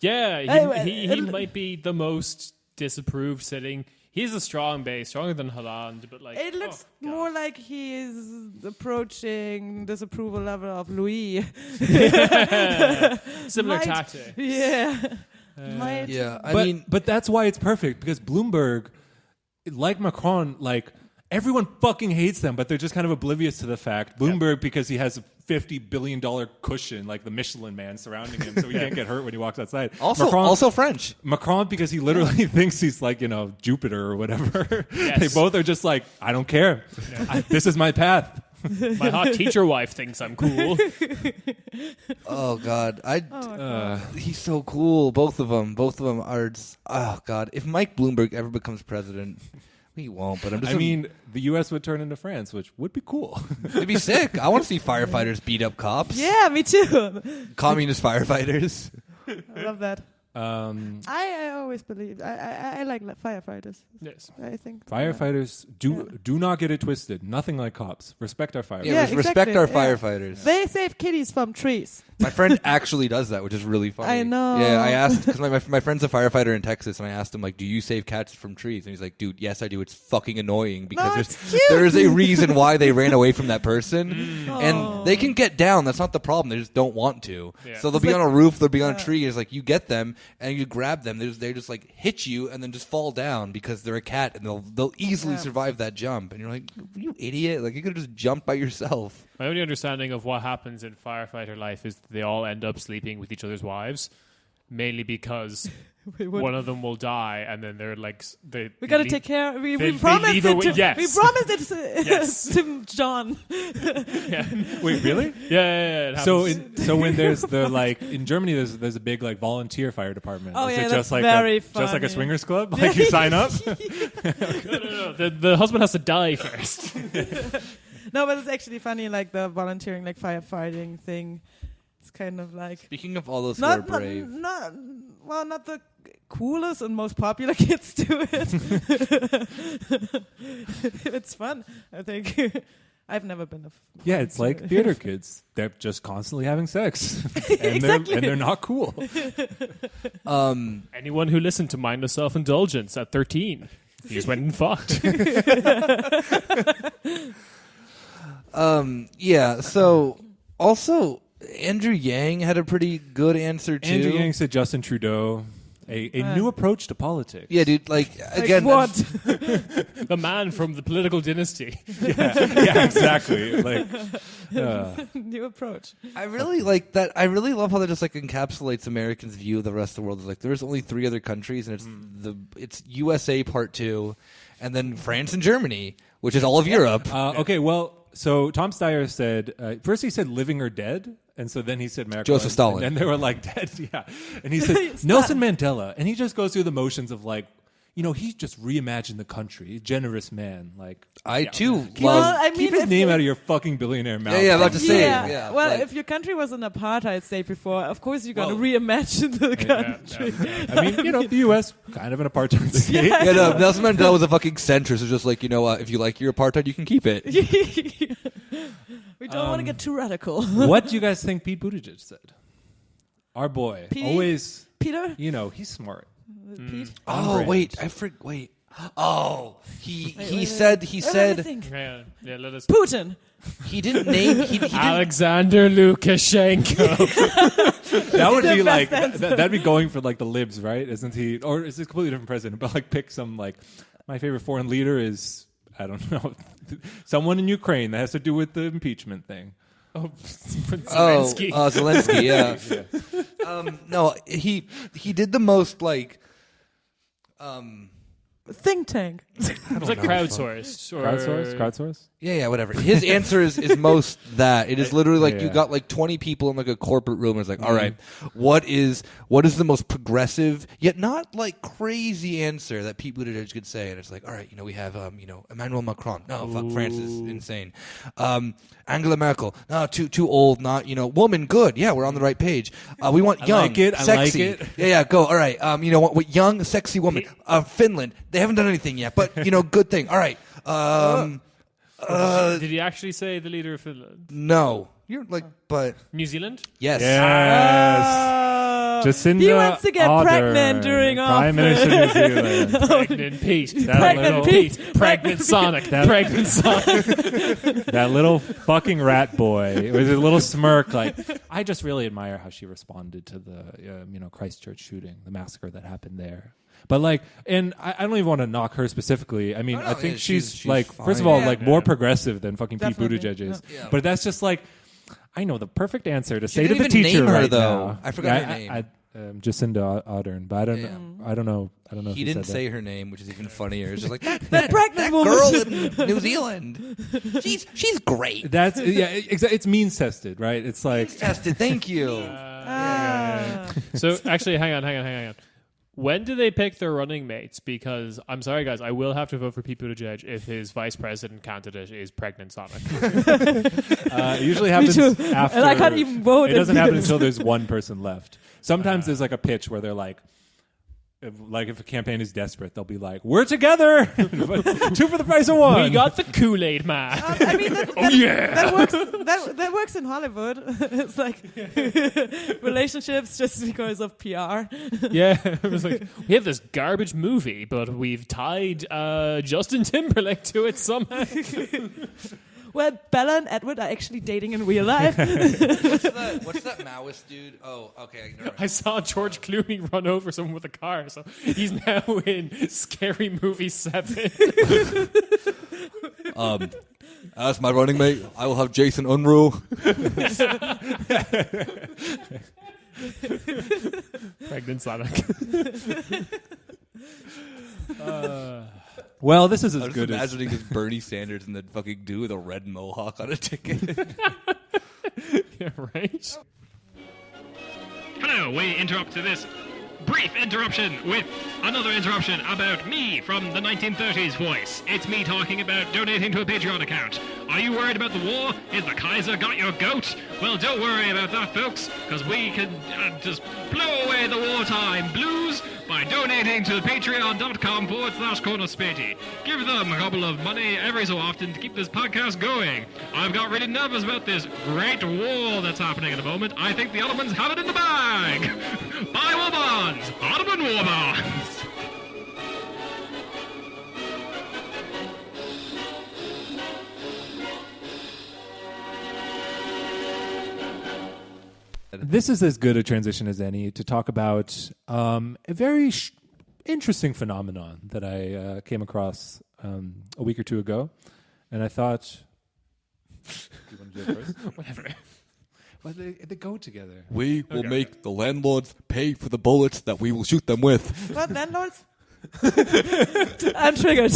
Yeah, Anyway, he might be the most disapproved sitting. He's a strong base, stronger than Hollande, but like It looks oh, God. more like he is approaching disapproval level of Louis. Similar Might- tactic. Yeah. Might. Yeah, I but, mean, but that's why it's perfect because Bloomberg, like Macron, like everyone fucking hates them, but they're just kind of oblivious to the fact. Bloomberg, because he has a $50 billion cushion, like the Michelin man surrounding him, so he can't get hurt when he walks outside. also French. Macron, because he literally thinks he's like, Jupiter or whatever. Yes. They both are just like, I don't care. This is my path. My hot teacher wife thinks I'm cool. Oh God, God. he's so cool. Both of them are. Oh God, if Mike Bloomberg ever becomes president, We won't, but I'm just. I mean, the U.S. would turn into France, which would be cool. It'd be sick. I want to see firefighters beat up cops. Yeah, me too. Communist firefighters. I love that. I always believe I like firefighters. Yes. I think Firefighters do not get it twisted. Nothing like cops. Respect our firefighters. Yeah, respect exactly. our Yeah. firefighters. They save kitties from trees. My friend actually does that, which is really funny. I know. Yeah, I asked because my friend's a firefighter in Texas, and I asked him like, "Do you save cats from trees?" And he's like, "Dude, yes, I do. It's fucking annoying because it's cute. there is a reason why they ran away from that person, and they can get down. That's not the problem. They just don't want to. Yeah. So they'll be on a roof, they'll be on a tree. It's like you get them and you grab them. They just like hit you and then just fall down because they're a cat and they'll easily survive that jump. And you're like, you idiot! Like you could have just jumped by yourself. My only understanding of what happens in firefighter life is that they all end up sleeping with each other's wives, mainly because one of them will die, and then they're like, we got to take care. We they promised leave it. yes. We promised it Yes. to John. Yeah. Wait, really? Yeah. It So, happens. when there's the like in Germany, there's a big like volunteer fire department. Oh, Is yeah, it that's just like very just like a funny. swingers club? Like you sign up? No. The husband has to die first. No, but it's actually funny, like the volunteering, like firefighting thing. It's kind of like Speaking of all those who are not brave, not the coolest and most popular kids do it. It's fun, I think. I've never been a. Yeah, it's like theater kids. They're just constantly having sex, and Exactly. they're not cool. Anyone who listened to Mindless Self-Indulgence at 13, he just went and fucked. Yeah. So also, Andrew Yang had a pretty good answer too. Andrew Yang said Justin Trudeau, a new approach to politics. Yeah, dude. Like again, what? The man from the political dynasty. yeah, exactly. Like, New approach. I really like that. I really love how that just like encapsulates Americans' view of the rest of the world. It's like there's only 3 other countries, and it's USA Part 2, and then France and Germany, which is all of Europe. okay, well, so Tom Steyer said first he said living or dead. And so then he said Merkel. Joseph Stalin. And then they were like dead, yeah. And he said Nelson Mandela. And he just goes through the motions of like, he just reimagined the country. Generous man. Like I too Well, love. I mean, keep his if name you- out of your fucking billionaire mouth. Yeah, I'm about to say. Yeah. Yeah, Well, like- if your country was an apartheid state before, of course you're going to Well- reimagine the country. I mean, the U.S. kind of an apartheid state. Yeah, no, Nelson Mandela was a fucking centrist. So just like, if you like your apartheid, you can keep it. We don't want to get too radical. What do you guys think Pete Buttigieg said? Our boy. Pete? Always, Peter? he's smart. Pete? Oh brand. wait. Oh, he wait. said Let me think. Yeah, let us. Putin. he didn't name he didn't. Alexander Lukashenko. That would The be like, best answer. that'd be going for like the libs, right? Isn't he? Or is this a completely different president? But like pick some like, my favorite foreign leader is, I don't know, someone in Ukraine that has to do with the impeachment thing. Zelensky. Zelensky, yeah. No, he did the most like Think tank. It was like crowdsourced. Or Crowdsource? yeah, whatever. His answer is most that. It is literally like you Yeah. got like 20 people in like a corporate room and it's like, all right, what is the most progressive yet not like crazy answer that Pete Buttigieg could say? And it's like, all right, we have Emmanuel Macron. No, fuck, France is insane. Angela Merkel. No, too old, not, woman, good. Yeah, we're on the right page. We want young, like it, I sexy. like it. Yeah, go. All right. What young, sexy woman. Finland. They haven't done anything yet, but good thing. All right. Did he actually say the leader of Finland? No. You're like, but New Zealand? yes. Yes. Jacinda He wants to get Ardern, pregnant during Prime office. Minister of New Zealand. Pregnant Pete. That Pregnant little- Pete. Pregnant Sonic. That- Pregnant Sonic. That little fucking rat boy with a little smirk. Like, I just really admire how she responded to the Christchurch shooting, the massacre that happened there. But like, and I don't even want to knock her specifically. I mean, no, I think yeah, she's she's like, fine. first of all, Yeah. like more progressive than fucking Definitely. Pete Buttigieg is. Yeah. But that's just like, I know the perfect answer to say to didn't the even teacher name her, right though. now. I forgot her Yeah, name. Jacinda Ardern, but I don't know. I don't know. if He didn't said say her name, which is even funnier. It's just like that pregnant that woman. girl in New Zealand. She's great. that. That's it's means tested, right? It's like Tested. Thank you. Ah. So actually, hang on. When do they pick their running mates? Because I'm sorry, guys, I will have to vote for Pete Buttigieg if his vice president candidate is pregnant Sonic. It usually happens after. And I can't even vote. It doesn't happen until there's one person left. Sometimes there's like a pitch where they're like, if a campaign is desperate, they'll be like, "We're together, 2 for the price of 1." We got the Kool-Aid man. I mean, that works in Hollywood. It's like relationships just because of PR. Yeah, it was like, we have this garbage movie, but we've tied Justin Timberlake to it somehow. Well, Bella and Edward are actually dating in real life. What's that Maoist dude? Oh, okay. I saw George Clooney run over someone with a car, so he's now in Scary Movie 7. As my running mate, I will have Jason Unruh. Pregnant Sonic. Well, this is as I'm good just as. imagining just Bernie Sanders and the fucking dude with a red mohawk on a ticket. Yeah, right? Hello, we interrupt to this brief interruption with another interruption about me from the 1930s voice. It's me talking about donating to a Patreon account. Are you worried about the war? Is the Kaiser got your goat? Well, don't worry about that, folks, because we can just blow away the wartime blues by donating to patreon.com/Corner Späti. Give them a couple of money every so often to keep this podcast going. I've got really nervous about this great war that's happening at the moment. I think the Ottomans have it in the bag. Buy war bonds. Ottoman war bonds. This is as good a transition as any to talk about a very interesting phenomenon that I came across a week or two ago, and I thought, do you want to do it first? Whatever. Well, they go together. We will make the landlords pay for the bullets that we will shoot them with. What, landlords? I'm triggered.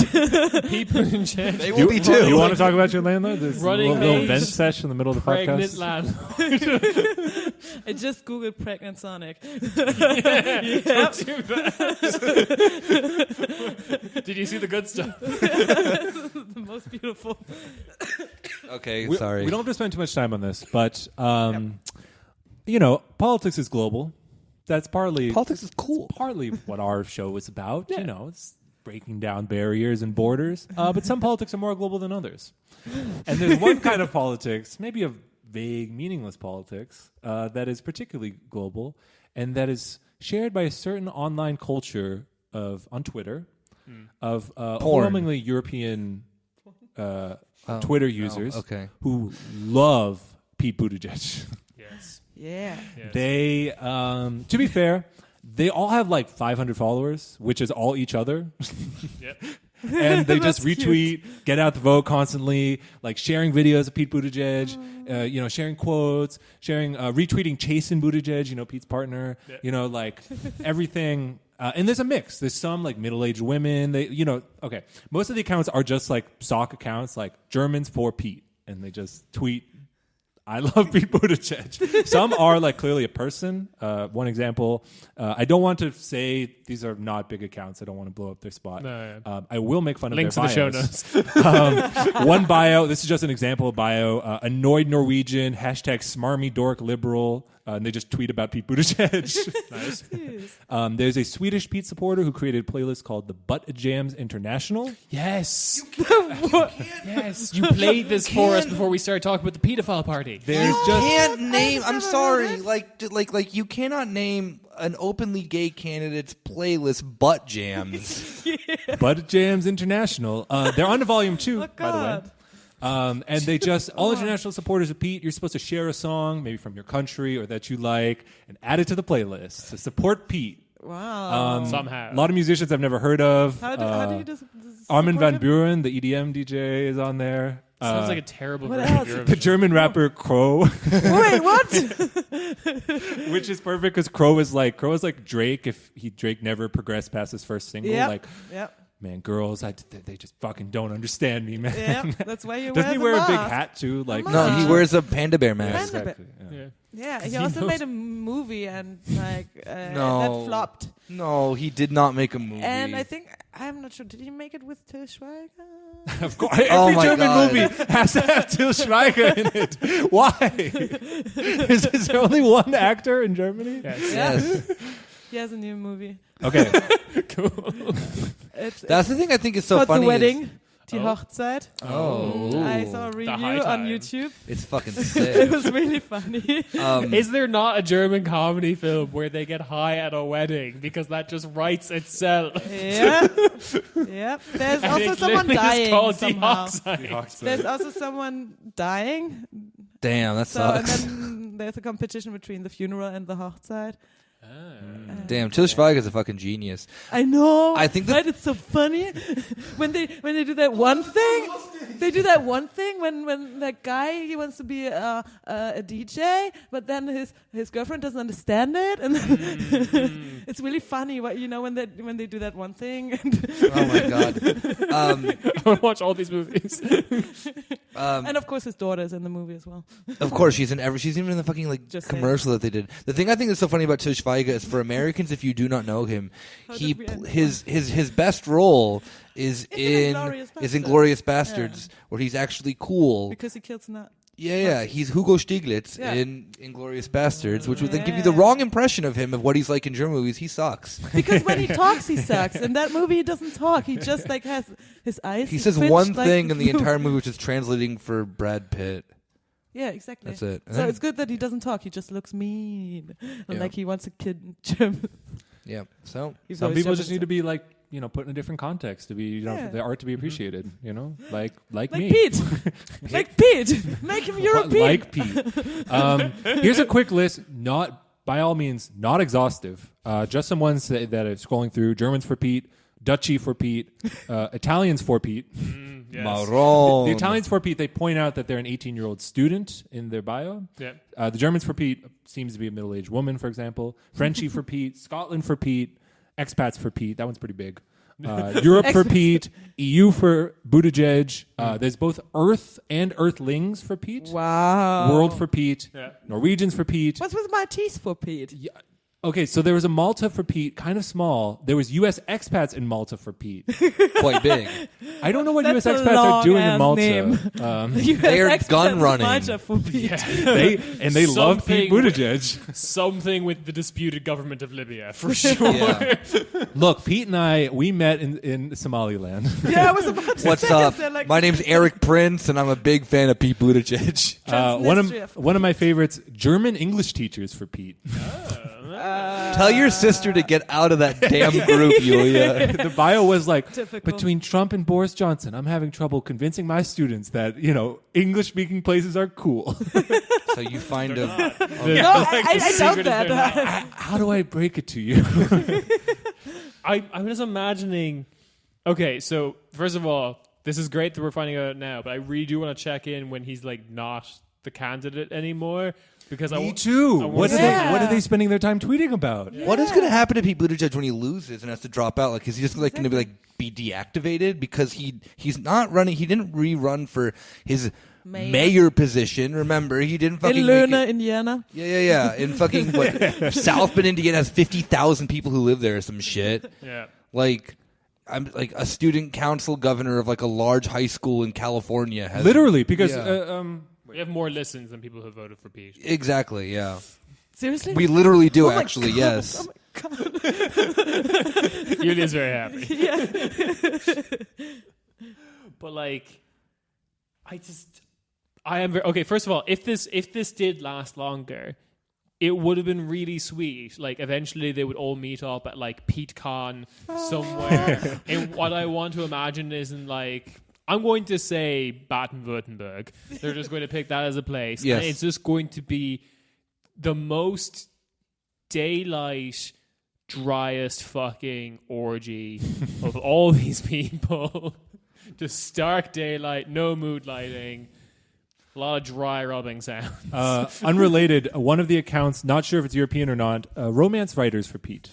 People in charge. They will be too. You want to talk about your landlord? There's Running a little mates, vent sesh in the middle of the pregnant podcast. landlord. I just googled pregnant Sonic. Don't do that. Did you see the good stuff? The most beautiful. Okay, We don't have to spend too much time on this, but politics is global. That's partly Politics is cool. Partly what our show is about. Yeah. It's breaking down barriers and borders. But some politics are more global than others. And there's one kind of politics, maybe a vague, meaningless politics, that is particularly global, and that is shared by a certain online culture on Twitter of overwhelmingly European Twitter users who love Pete Buttigieg. Yes. Yeah. Yes. They, to be fair, they all have like 500 followers, which is all each other. Yep. And they just That's retweet, get out the vote constantly, like sharing videos of Pete Buttigieg, sharing quotes, retweeting Chasen Buttigieg, Pete's partner, Yep. like everything. And there's a mix. There's some like middle-aged women. Okay. Most of the accounts are just like stock accounts, like Germans for Pete, and they just tweet, I love Pete Buttigieg. Some are like clearly a person. One example, I don't want to say these are not big accounts. I don't want to blow up their spot. No, I will make fun links of their in bios. the show notes. One bio, this is just an example of bio, annoyed Norwegian, #smarmy dork liberal, and they just tweet about Pete Buttigieg. Nice. There's a Swedish Pete supporter who created a playlist called the Butt Jams International. Yes. Yes. You played this for us before we started talking about the pedophile party. There's You just can't name. I'm never sorry. heard Like you cannot name an openly gay candidate's playlist butt jams. Butt Jams International. They're on to volume 2, Oh, by the way. God. And they just, all international supporters of Pete, you're supposed to share a song, maybe from your country or that you like, and add it to the playlist to support Pete. Wow. Somehow. A lot of musicians I've never heard of. How do you just Armin support van him? Buren, the EDM DJ, is on there. Sounds like a terrible what version else? of The Eurovision. German rapper Crow, Wait, what? which is perfect because Crow is like Drake if Drake never progressed past his first single. Yep. Like, Yep. man, girls, they just fucking don't understand me, man. Yep. That's why you Doesn't he wear wear a big mask. hat too? Like, No, he wears a panda bear Yeah, mask. Panda exactly. Yeah. Yeah. Yeah, he He also knows- made a movie and No. that flopped. No, he did not make a movie. And I think, I'm not sure, did he make it with Til Schweiger? Of course, every German movie has to have Til Schweiger in it. Why? Is there only one actor in Germany? Yes. He has a new movie. Okay. Cool. That's the thing I think is so called funny. The Wedding. Die Oh. Hochzeit. Oh. I saw a review high on time. YouTube. It's fucking It sick. was really funny. Is there not a German comedy film where they get high at a wedding because that just writes itself? Yeah. Yeah. There's And also it someone literally is dying called somehow. Dioxide. There's also someone dying. Damn, that So and sucks. then there's a competition between the funeral and the Hochzeit. Damn, Til Schweiger's a fucking genius. I know. I think that- right? It's so funny when they do that one thing. They do that one thing when that guy, he wants to be a DJ, but then his girlfriend doesn't understand it, and it's really funny. What when they do that one thing. Oh my god. I want to watch all these movies. And of course his daughter's in the movie as well. Of course, she's even in the fucking Just commercial that they did. The thing I think that's so funny about Til Schweiger is for Americans, if you do not know him, How he did we end? his best role is in Inglourious Inglourious Bastards. Bastards, where he's actually cool. Because he kills not. Yeah, he's Hugo Stieglitz Yeah. in Inglourious Bastards, which would then give you the wrong impression of him of what he's like in German movies. He sucks. Because when he talks, he sucks. In that movie, he doesn't talk. He just has his eyes. He says twitch one like thing in the blue. entire movie, which is translating for Brad Pitt. Yeah, exactly. That's it. And So then- it's good that he doesn't talk. He just looks mean, and Yeah. like he wants a kid in German. Yeah. So Even Some though he's people just need to Japanese. be like, put in a different context to be, Yeah. for the art to be appreciated, like like me. Pete, like Pete, make him European. Like Pete. Here's a quick list, not by all means not exhaustive. Just some ones that are scrolling through. Germans for Pete, Dutchy for Pete, Italians for Pete. Yes. Maron. The Italians for Pete, they point out that they're an 18-year-old student in their bio. Yeah. The Germans for Pete seems to be a middle-aged woman, for example. Frenchie for Pete, Scotland for Pete, expats for Pete. That one's pretty big. Europe for Pete, EU for Buttigieg. There's both Earth and Earthlings for Pete. Wow. World for Pete. Yeah. Norwegians for Pete. What's with Maltese for Pete? Yeah. Okay, so there was a Malta for Pete, kind of small. There was U.S. expats in Malta for Pete. Quite big. I don't know what That's U.S. a expats are doing in long-ass Malta. name. They are gun running. Malta for Pete. They love Pete Something- Buttigieg. Something with the disputed government of Libya, for sure. Yeah. Look, Pete and we met in Somaliland. Yeah, I was about to What's say up? they're like- My name's Eric Prince, and I'm a big fan of Pete Buttigieg. One of my favorites, German English teachers for Pete. Tell your sister to get out of that damn group, Yulia. The bio was like, Typical. between Trump and Boris Johnson, I'm having trouble convincing my students that, English-speaking places are cool. So you find a... No, I doubt secret is that. How do I break it to you? I'm just imagining. Okay, so first of all, this is great that we're finding out now, but I really do want to check in when he's like not the candidate anymore because Me too. I What Yeah. are they spending their time tweeting about? What is going to happen to Pete Buttigieg when he loses and has to drop out? Like, is he just like going to be deactivated because he's not running? He didn't rerun for his mayor position. Remember, he didn't fucking In make Lerna, it. Indiana. Yeah. In fucking South Bend, Indiana has 50,000 people who live there or some shit. Yeah. Like, I'm like a student council governor of like a large high school in California. Has, Literally, because Yeah. We have more listens than people who voted for Pete. Exactly, yeah. Seriously? We literally do, Oh my actually, God. yes. Oh my God. Yulia's very happy. Yeah. But like, I am very okay. First of all, if this did last longer, it would have been really sweet. Like eventually they would all meet up at like PeteCon somewhere. And what I want to imagine is in like, I'm going to say Baden-Württemberg. They're just going to pick that as a place. Yes. And it's just going to be the most daylight, driest fucking orgy of all these people. Just stark daylight, no mood lighting, a lot of dry rubbing sounds. Unrelated, one of the accounts, not sure if it's European or not, romance writers for Pete.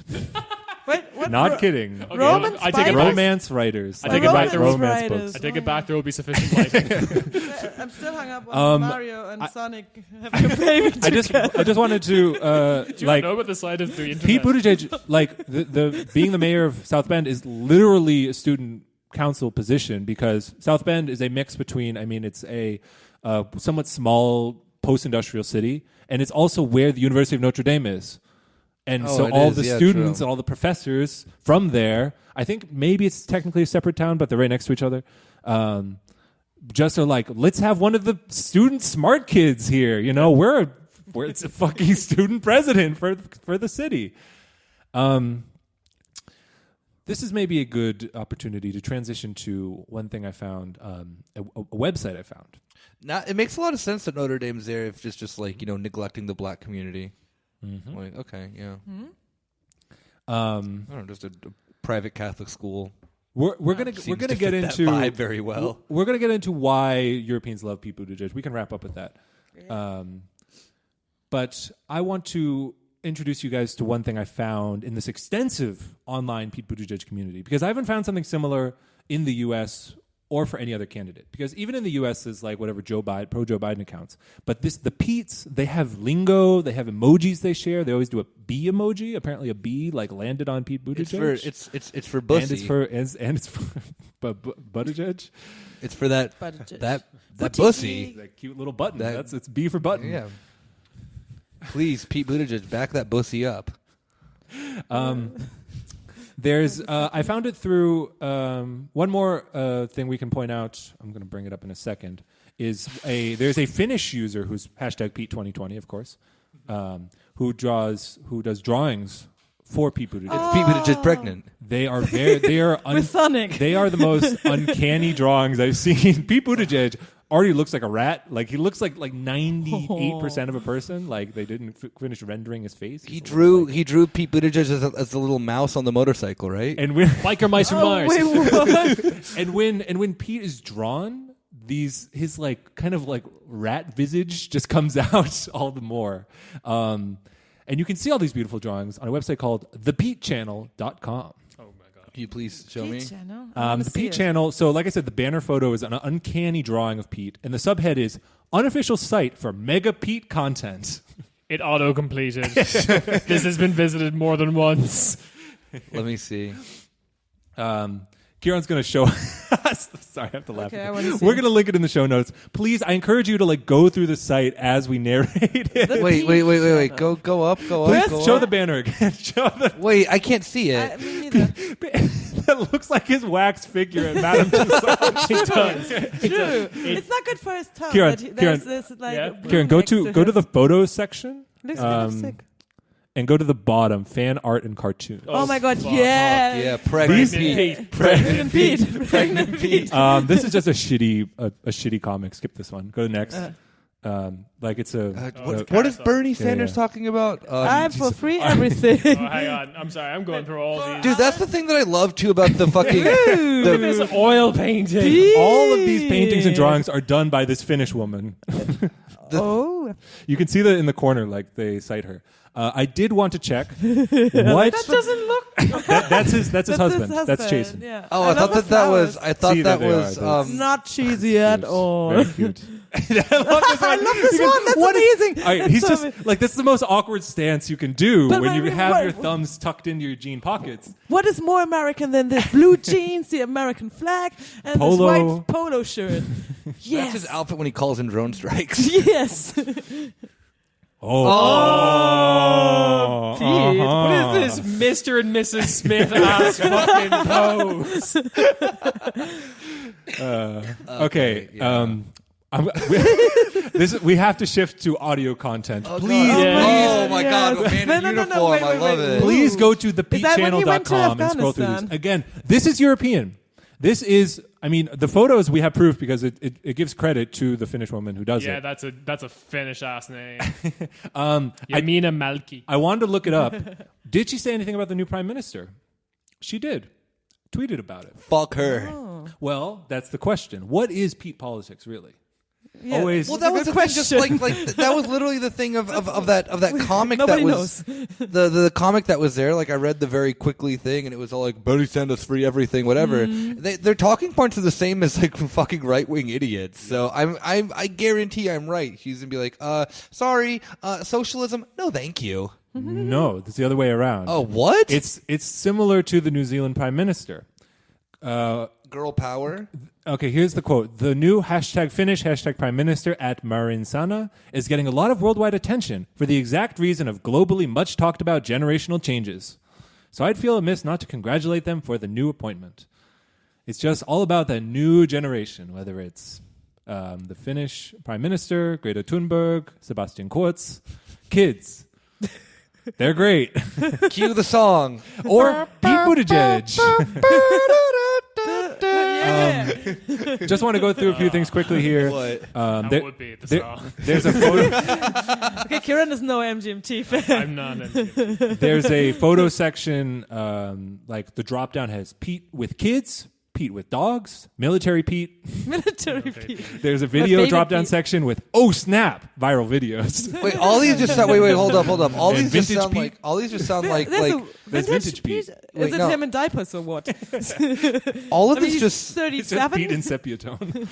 Wait, what? Not kidding. Okay, Roman I take it spiders? back. Romance writers. I take it back. Romance Writers. books. I take it back. There will be sufficient lighting. I'm still hung up on Mario and Sonic having a baby I just wanted to Do you like know about the side of the internet? Pete Buttigieg, like the being the mayor of South Bend is literally a student council position because South Bend is a mix between. I mean, it's a somewhat small post-industrial city, and it's also where the University of Notre Dame is. And so all the students and all the professors from there, I think maybe it's technically a separate town, but they're right next to each other. Just are like, let's have one of the student smart kids here. You know, we're it's a fucking student president for the city. This is maybe a good opportunity to transition to one thing I found, a website I found. Now, it makes a lot of sense that Notre Dame's there if it's just like, neglecting the black community. Mm-hmm. Like, okay, yeah. Mm-hmm. I don't know, just a private Catholic school. We're gonna get into that vibe very well. We're gonna get into why Europeans love Pete Buttigieg. We can wrap up with that. Yeah. But I want to introduce you guys to one thing I found in this extensive online Pete Buttigieg community, because I haven't found something similar in the U.S. or for any other candidate. Because even in the U.S. there's like whatever pro Joe Biden accounts. But the Petes, they have lingo, they have emojis they share. They always do a bee emoji. Apparently a bee like landed on Pete Buttigieg. It's for bussy. And it's for Buttigieg. It's for that Buttigieg. that bussy. That cute little button. It's B for button. Yeah. Please, Pete Buttigieg, back that bussy up. There's I found it through one more thing we can point out. I'm going to bring it up in a second. There's a Finnish user who's #Pete2020, of course, who does drawings for Pete Buttigieg. It's Pete Buttigieg pregnant. They are With Sonic. They are the most uncanny drawings I've seen. Pete Buttigieg already looks like a rat. Like he looks like 98% of a person. Like they didn't finish rendering his face. He drew Pete Buttigieg as a little mouse on the motorcycle, right? And when Biker mice from Mars. Wait, what? and when Pete is drawn, his like kind of like rat visage just comes out all the more. And you can see all these beautiful drawings on a website called thePeteChannel.com. Can you please show me? Channel? The Pete Channel. So, like I said, the banner photo is an uncanny drawing of Pete, and the subhead is unofficial site for mega Pete content. It auto-completed. This has been visited more than once. Let me see. Kieran's going to show us. Sorry, I have to laugh. Okay, I wanna see. We're going to link it in the show notes. Please, I encourage you to go through the site as we narrate it. Wait. Go up. Please show the banner again. Wait, I can't see it. Me neither. That looks like his wax figure at Madame Tussauds. It does. True. It's not good for his tongue. Kieran, that there's Kieran. this, like, Yeah. a blue Kieran, go next to the his- photos section. Looks kind of sick. And go to the bottom, fan art and cartoons. Oh my god, fuck. yeah. Yeah, pregnant Pete. Pregnant Pete. Pregnant Pete. This is just a shitty comic. Skip this one. Go to the next. It's a. What is Bernie Sanders yeah. talking about? I'm for free everything. Oh, hang on. I'm sorry. I'm going through all these. Dude, that's the thing that I love too about the fucking. This oil painting. all of these paintings and drawings are done by this Finnish woman. Oh. You can see that in the corner, like they cite her. I did want to check what. That doesn't look. That's his husband. That's Jason. Yeah. I thought love the that was. flowers. I thought See, that there they was. are. Not cheesy at all. Very cute. I love this one. That's amazing. All right, he's So just like this is the most awkward stance you can do But when I you mean, have what- your thumbs tucked into your jean pockets. What is more American than this? Blue jeans, the American flag, and Polo. this white polo shirt. Yes. That's his outfit when he calls in drone strikes. Yes. Oh, Pete, uh-huh. What is this Mr. and Mrs. Smith ass fucking pose? Okay. yeah. We have to shift to audio content. Please. Yeah. Oh my God, Yes. man in No, uniform. wait, I love wait. it. Please go to Is that when he went to thepetechannel.com and scroll through these. Afghanistan? Again, this is European. This is, I mean, the photos we have proof because it gives credit to the Finnish woman who does Yeah, it. that's a Finnish ass name. Yamina Malki. I wanted to look it up. Did she say anything about the new prime minister? She did. Tweeted about it. Fuck her. Oh. Well, that's the question. What is Pete politics really? Yeah. always. Well, that was good the thing, just question. like that was literally the thing of that comic Nobody that was the comic that was there. Like I read the very quickly thing, and it was all like Bernie Sanders free everything, whatever. Their talking points are the same as like fucking right wing idiots. So I guarantee I'm right. She's gonna be like, sorry, socialism, no, thank you. No, it's the other way around. Oh, what? It's similar to the New Zealand Prime Minister. Girl power. Okay, here's the quote. The new #Finnish #Prime Minister at Marinsana is getting a lot of worldwide attention for the exact reason of globally much talked about generational changes. So I'd feel amiss not to congratulate them for the new appointment. It's just all about that new generation, whether it's the Finnish Prime Minister, Greta Thunberg, Sebastian Kurz, kids. They're great. Cue the song. Or Pete Buttigieg. Just want to go through a few things quickly here. What? That would be the song. There's a photo. Okay, Kieran is no MGMT fan. I'm not. MGMT. There's a photo section. Like the drop down has Pete with kids, Pete with dogs, military Pete. Military Pete. There's a video favorite drop down Pete. section with snap viral videos. Wait, all these just sound. Wait, hold up. All And these just vintage sound Pete. like. All these just sound like. There's Like a there's vintage Pete. Is Wait, it no. him in diapers or what? all of I mean, these he's just. It's just 37. Pete in sepia tone.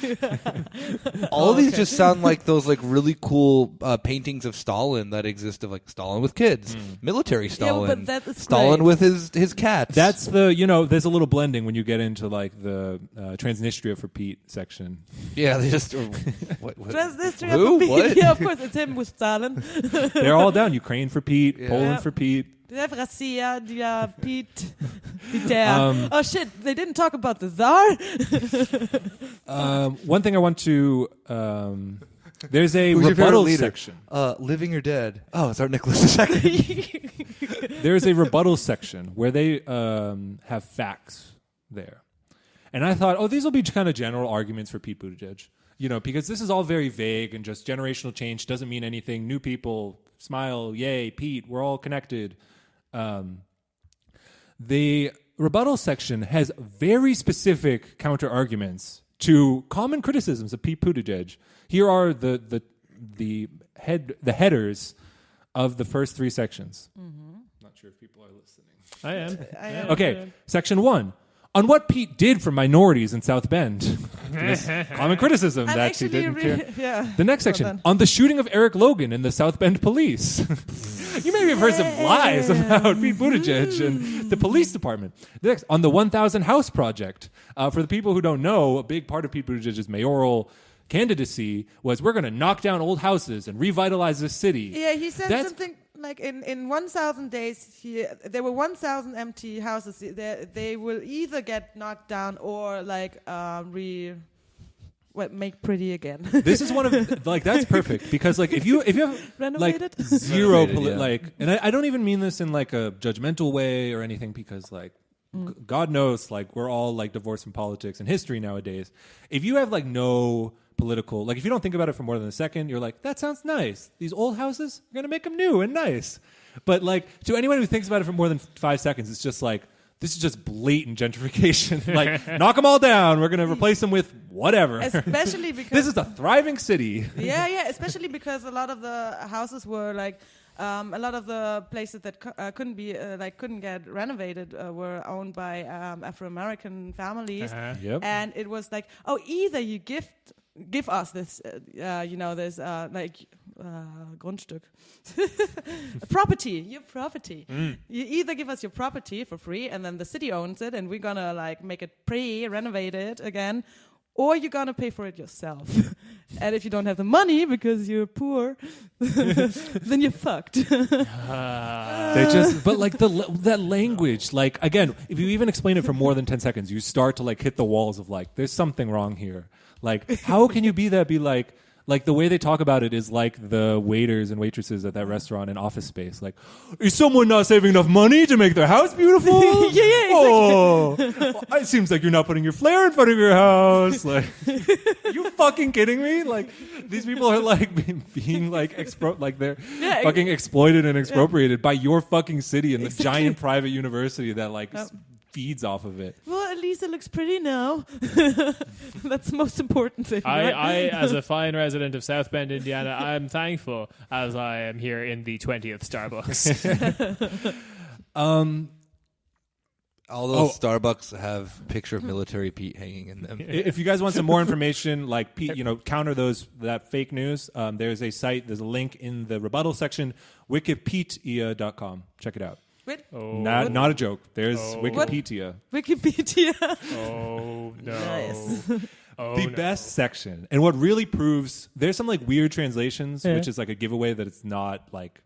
All of these okay. just sound like those like really cool paintings of Stalin that exist of like Stalin with kids, military Stalin, but that is Stalin great. with his cats. That's there's a little blending when you get into like the Transnistria for Pete section. yeah. They just what, Transnistria Who? for Pete. What? Yeah, of course, it's him with Stalin. They're all down. Ukraine for Pete, Yeah. Poland for Pete. They have Russia, dia Pete, Peter. Oh shit, they didn't talk about the Tsar. One thing I want to there's a Who's your favorite rebuttal leader? section. Living or dead? Oh, it's Art Nicholas II. There's a rebuttal section where they have facts there. And I thought, these will be kind of general arguments for Pete Buttigieg. Because this is all very vague and just generational change doesn't mean anything. New people, smile, yay, Pete, we're all connected. The rebuttal section has very specific counter arguments to common criticisms of Pete Buttigieg. Here are the headers of the first three sections. Not sure if people are listening. I am. Okay, section 1. On what Pete did for minorities in South Bend. This common criticism I'm that she actually didn't care. yeah. The next section, on the shooting of Eric Logan in the South Bend police. You may have heard some lies about Pete Buttigieg and the police department. The next, on the 1,000 House Project. For the people who don't know, a big part of Pete Buttigieg's mayoral candidacy was we're going to knock down old houses and revitalize this city. Yeah, he said That's- something like in 1,000 days, there were 1,000 empty houses. They will either get knocked down or like make pretty again. This is one of that's perfect because like if you have Renovated? like zero Renovated, yeah. and I don't even mean this in like a judgmental way or anything because like God knows like we're all like divorced from politics and history nowadays. If you have like no political, like if you don't think about it for more than a second, you're like, that sounds nice. These old houses, we're gonna make them new and nice. But like to anyone who thinks about it for more than 5 seconds, it's just like this is just blatant gentrification. Like knock them all down. We're gonna replace them with whatever. Especially because this is a thriving city. yeah, especially because a lot of the houses were like a lot of the places that couldn't get renovated were owned by Afro-American families, Yep. and it was like, either you give us this, this Grundstück, your property. You either give us your property for free, and then the city owns it, and we're gonna like make it renovate it again. Or you're gonna pay for it yourself, and if you don't have the money because you're poor, then you're fucked. They just, but like that language, like again, if you even explain it for more than 10 seconds, you start to like hit the walls of like, there's something wrong here. Like, how can you be like the way they talk about it is like the waiters and waitresses at that restaurant in Office Space. Like, is someone not saving enough money to make their house beautiful? Yeah, exactly. Oh, well, it seems like you're not putting your flair in front of your house. Like, are you fucking kidding me? Like, these people are like being like they're fucking exploited and expropriated by your fucking city and the giant private university that like feeds off of it. Well, at least it looks pretty now. That's the most important thing. I, as a fine resident of South Bend, Indiana, I'm thankful as I am here in the 20th Starbucks. All those Starbucks have a picture of military Pete hanging in them. If you guys want some more information, like Pete, counter that fake news. There's a site. There's a link in the rebuttal section. Wikipedia.com. Check it out. Not a joke. There's Wikipedia. Wikipedia. Oh no. Nice. Best section. And what really proves there's some like weird translations, which is like a giveaway that it's not like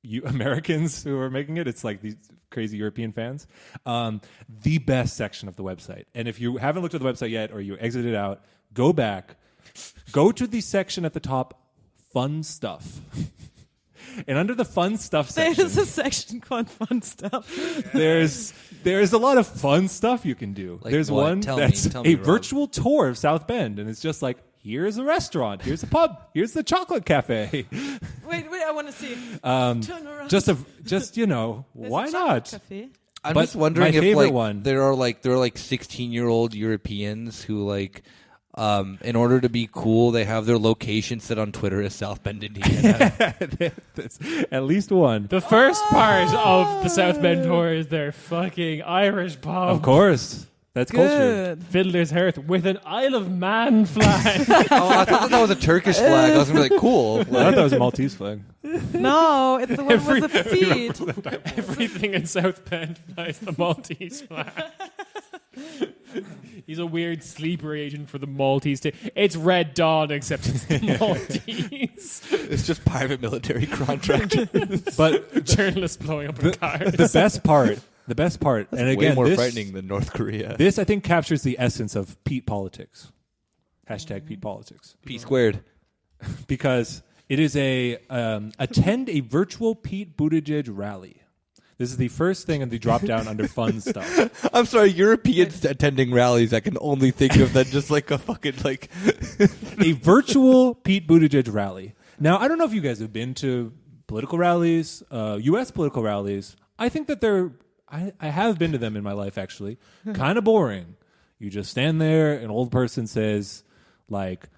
you Americans who are making it. It's like these crazy European fans. The best section of the website. And if you haven't looked at the website yet or you exited out, go back. Go to the section at the top, fun stuff. And under the fun stuff section, there's a section called fun stuff. There's a lot of fun stuff you can do. Like there's what? one Tell that's me, a Rob. virtual tour of South Bend, and it's just like, here's a restaurant, here's a pub, here's the chocolate cafe. Wait, I want to see. Turn around. Just There's why a chocolate not? Cafe. I'm But just wondering my if favorite like one- there are 16-year-old Europeans who like in order to be cool, they have their location set on Twitter as South Bend, Indiana. That's at least one. The first part of the South Bend tour is their fucking Irish pub. Of course. That's culture. Good. Fiddler's Hearth with an Isle of Man flag. Oh, I thought that was a Turkish flag. I was gonna be like, cool. I thought that was a Maltese flag. No, it's the one with the feet. Everything in South Bend flies the Maltese flag. He's a weird sleeper agent for the Maltese. It's Red Dawn, except it's the Maltese. It's just private military contractors. But Journalists blowing up in cars. the best part, and Way again, more this, frightening than North Korea. This I think captures the essence of Pete politics. #Pete politics. P squared. Because it is attend a virtual Pete Buttigieg rally. This is the first thing in the drop down under fun stuff. I'm sorry, Europeans attending rallies, I can only think of that just like a fucking like A virtual Pete Buttigieg rally. Now, I don't know if you guys have been to political rallies, U.S. political rallies. I think that I have been to them in my life, actually. Kind of boring. You just stand there, an old person says, like,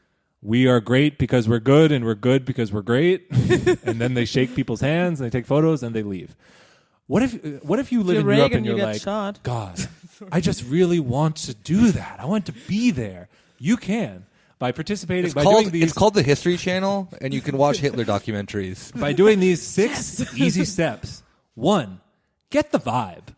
we are great because we're good, and we're good because we're great. And then they shake people's hands, and they take photos, and they leave. What if you live in Europe and you're like, shot. God, I just really want to do that. I want to be there. You can. By participating, doing these... It's called the History Channel, and you can watch Hitler documentaries. By doing these 6 easy steps. 1, get the vibe.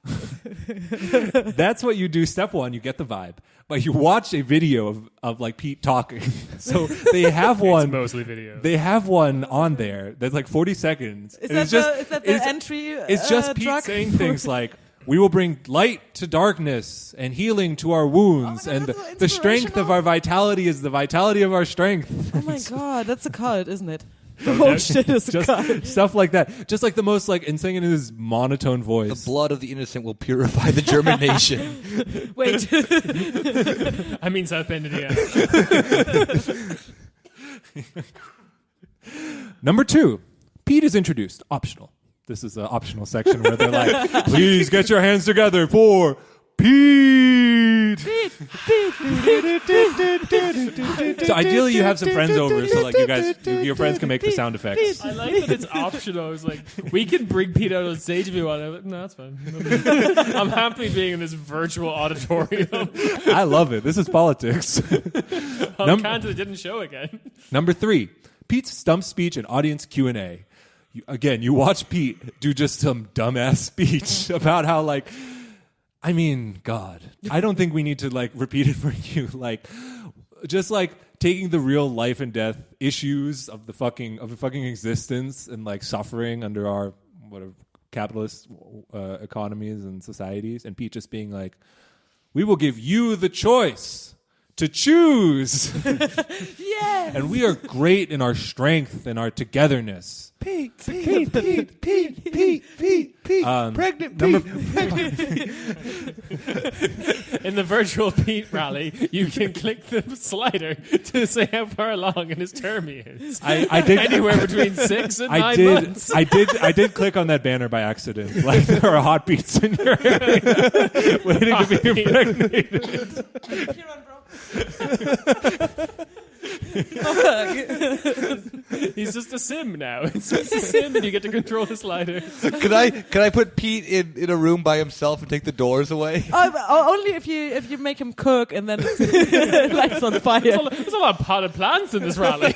That's what you do. Step 1, you get the vibe. But you watch a video of like Pete talking. So they have one. It's mostly video. They have one on there that's like 40 seconds. Is that the entry? It's just Pete truck? saying things like, we will bring light to darkness and healing to our wounds. Oh my God, And that's so the strength of inspirational. our vitality is the vitality of our strength. Oh my God, that's a cult, isn't it? Oh shit, it's a Just cult. stuff like that. Just like the most like, and saying it in his monotone voice. The blood of the innocent will purify the German nation. Wait. I mean South Bend, Indiana. Number 2, Pete is introduced. Optional. This is an optional section where they're like, please get your hands together for Pete. So ideally you have some friends over so like your friends can make the sound effects. I like that it's optional. It's like, we can bring Pete out on stage if you want. I'm like, no, that's fine. I'm happy being in this virtual auditorium. I love it. This is politics. Canada didn't show again. Number 3, Pete's stump speech and audience Q&A. You watch Pete do just some dumbass speech about how like, I mean, God, I don't think we need to like repeat it for you. Like, just like taking the real life and death issues of the fucking existence and like suffering under our capitalist economies and societies, and Pete just being like, we will give you the choice to choose. Yeah. And we are great in our strength and our togetherness. Pete, pregnant Pete. In the virtual Pete rally, you can click the slider to say how far along in his term he is. I did Anywhere between 6 and 9 I did. months. I did click on that banner by accident. Like there are hot beats in your area waiting to be impregnated. Here on, bro. He's just a sim now. It's just a sim, and you get to control the slider. Can I put Pete in a room by himself and take the doors away? Only if you make him cook and then it's lights on fire. There's a lot of potted plants in this rally.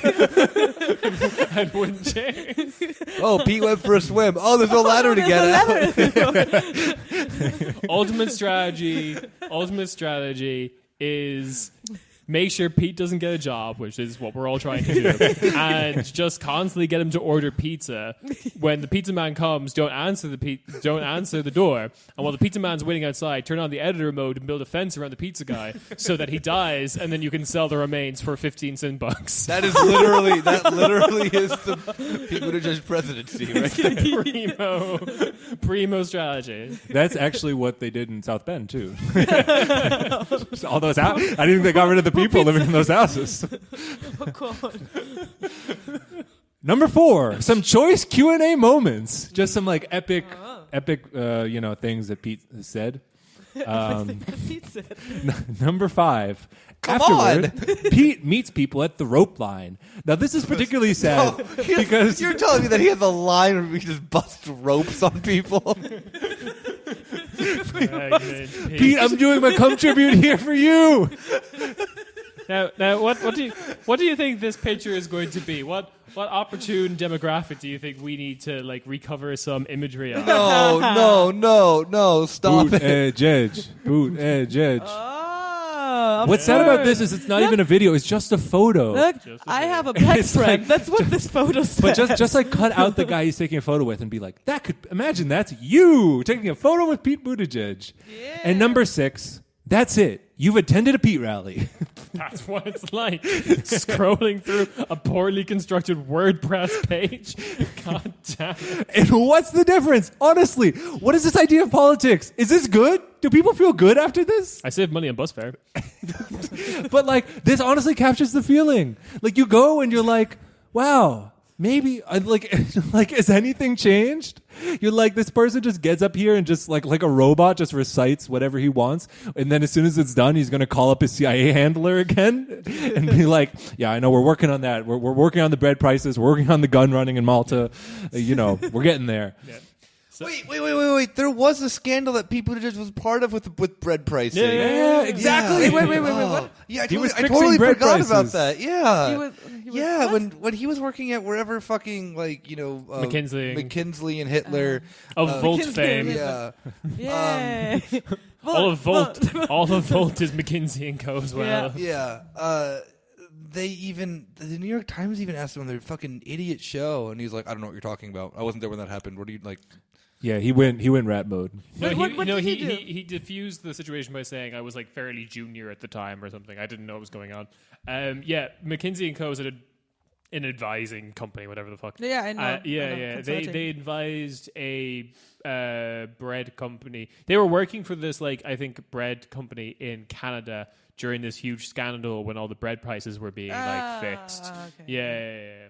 And wooden chairs. Oh, Pete went for a swim. Oh, there's no ladder to get out. Ultimate strategy is make sure Pete doesn't get a job, which is what we're all trying to do, and just constantly get him to order pizza. When the pizza man comes, don't answer the door, and while the pizza man's waiting outside, turn on the editor mode and build a fence around the pizza guy so that he dies, and then you can sell the remains for 15 cent bucks. That literally is the Pete Buttigieg presidency, right there. Primo strategy. That's actually what they did in South Bend too. All those I didn't think they got rid of the people living in those houses. Oh God. Number 4, some choice Q&A moments. Just some like epic, things that Pete has said. Number 5. Come Afterward, Pete meets people at the rope line. Now, this is particularly sad because you're telling me that he has a line where we just bust ropes on people. Pete, I'm doing my cum tribute here for you. Now, what do you think this picture is going to be? What opportune demographic do you think we need to like recover some imagery on? No, stop Boot it. edge edge. Boot edge edge. Oh, What's sad about this is it's not even a video; it's just a photo. Look, I have a black It's friend. like- That's what this photo says. But just like cut out the guy he's taking a photo with and be like, imagine that's you taking a photo with Pete Buttigieg. Yeah. And number 6, that's it. You've attended a Pete rally. That's what it's like. Scrolling through a poorly constructed WordPress page. God damn it. And what's the difference? Honestly, what is this idea of politics? Is this good? Do people feel good after this? I saved money on bus fare. But like, this honestly captures the feeling. Like you go and you're like, wow, maybe like has anything changed? You're like, this person just gets up here and just like a robot just recites whatever he wants, and then as soon as it's done, he's gonna call up his CIA handler again and be like, yeah, I know, we're working on that. We're working on the bread prices. We're working on the gun running in Malta. We're getting there. Yeah. Wait. There was a scandal that Pete Buttigieg was part of with bread pricing. Yeah, exactly. Yeah. Wait. Oh. Yeah, He was I fixing totally bread forgot prices. about that. Yeah. He was when he was working at wherever fucking McKinsey and Hitler. Of Volt McKinsey fame. Yeah. Yeah. All of Volt is McKinsey and Co. as well. Yeah. Yeah. The New York Times even asked him on their fucking idiot show, and he's like, I don't know what you're talking about. I wasn't there when that happened. What do you like? Yeah, he went rat mode. No, What did he do? he diffused the situation by saying I was like fairly junior at the time or something. I didn't know what was going on. McKinsey and Co. is an advising company, whatever the fuck. Yeah, I know. They advised a bread company. They were working for this I think bread company in Canada during this huge scandal when all the bread prices were being fixed. Okay. Yeah.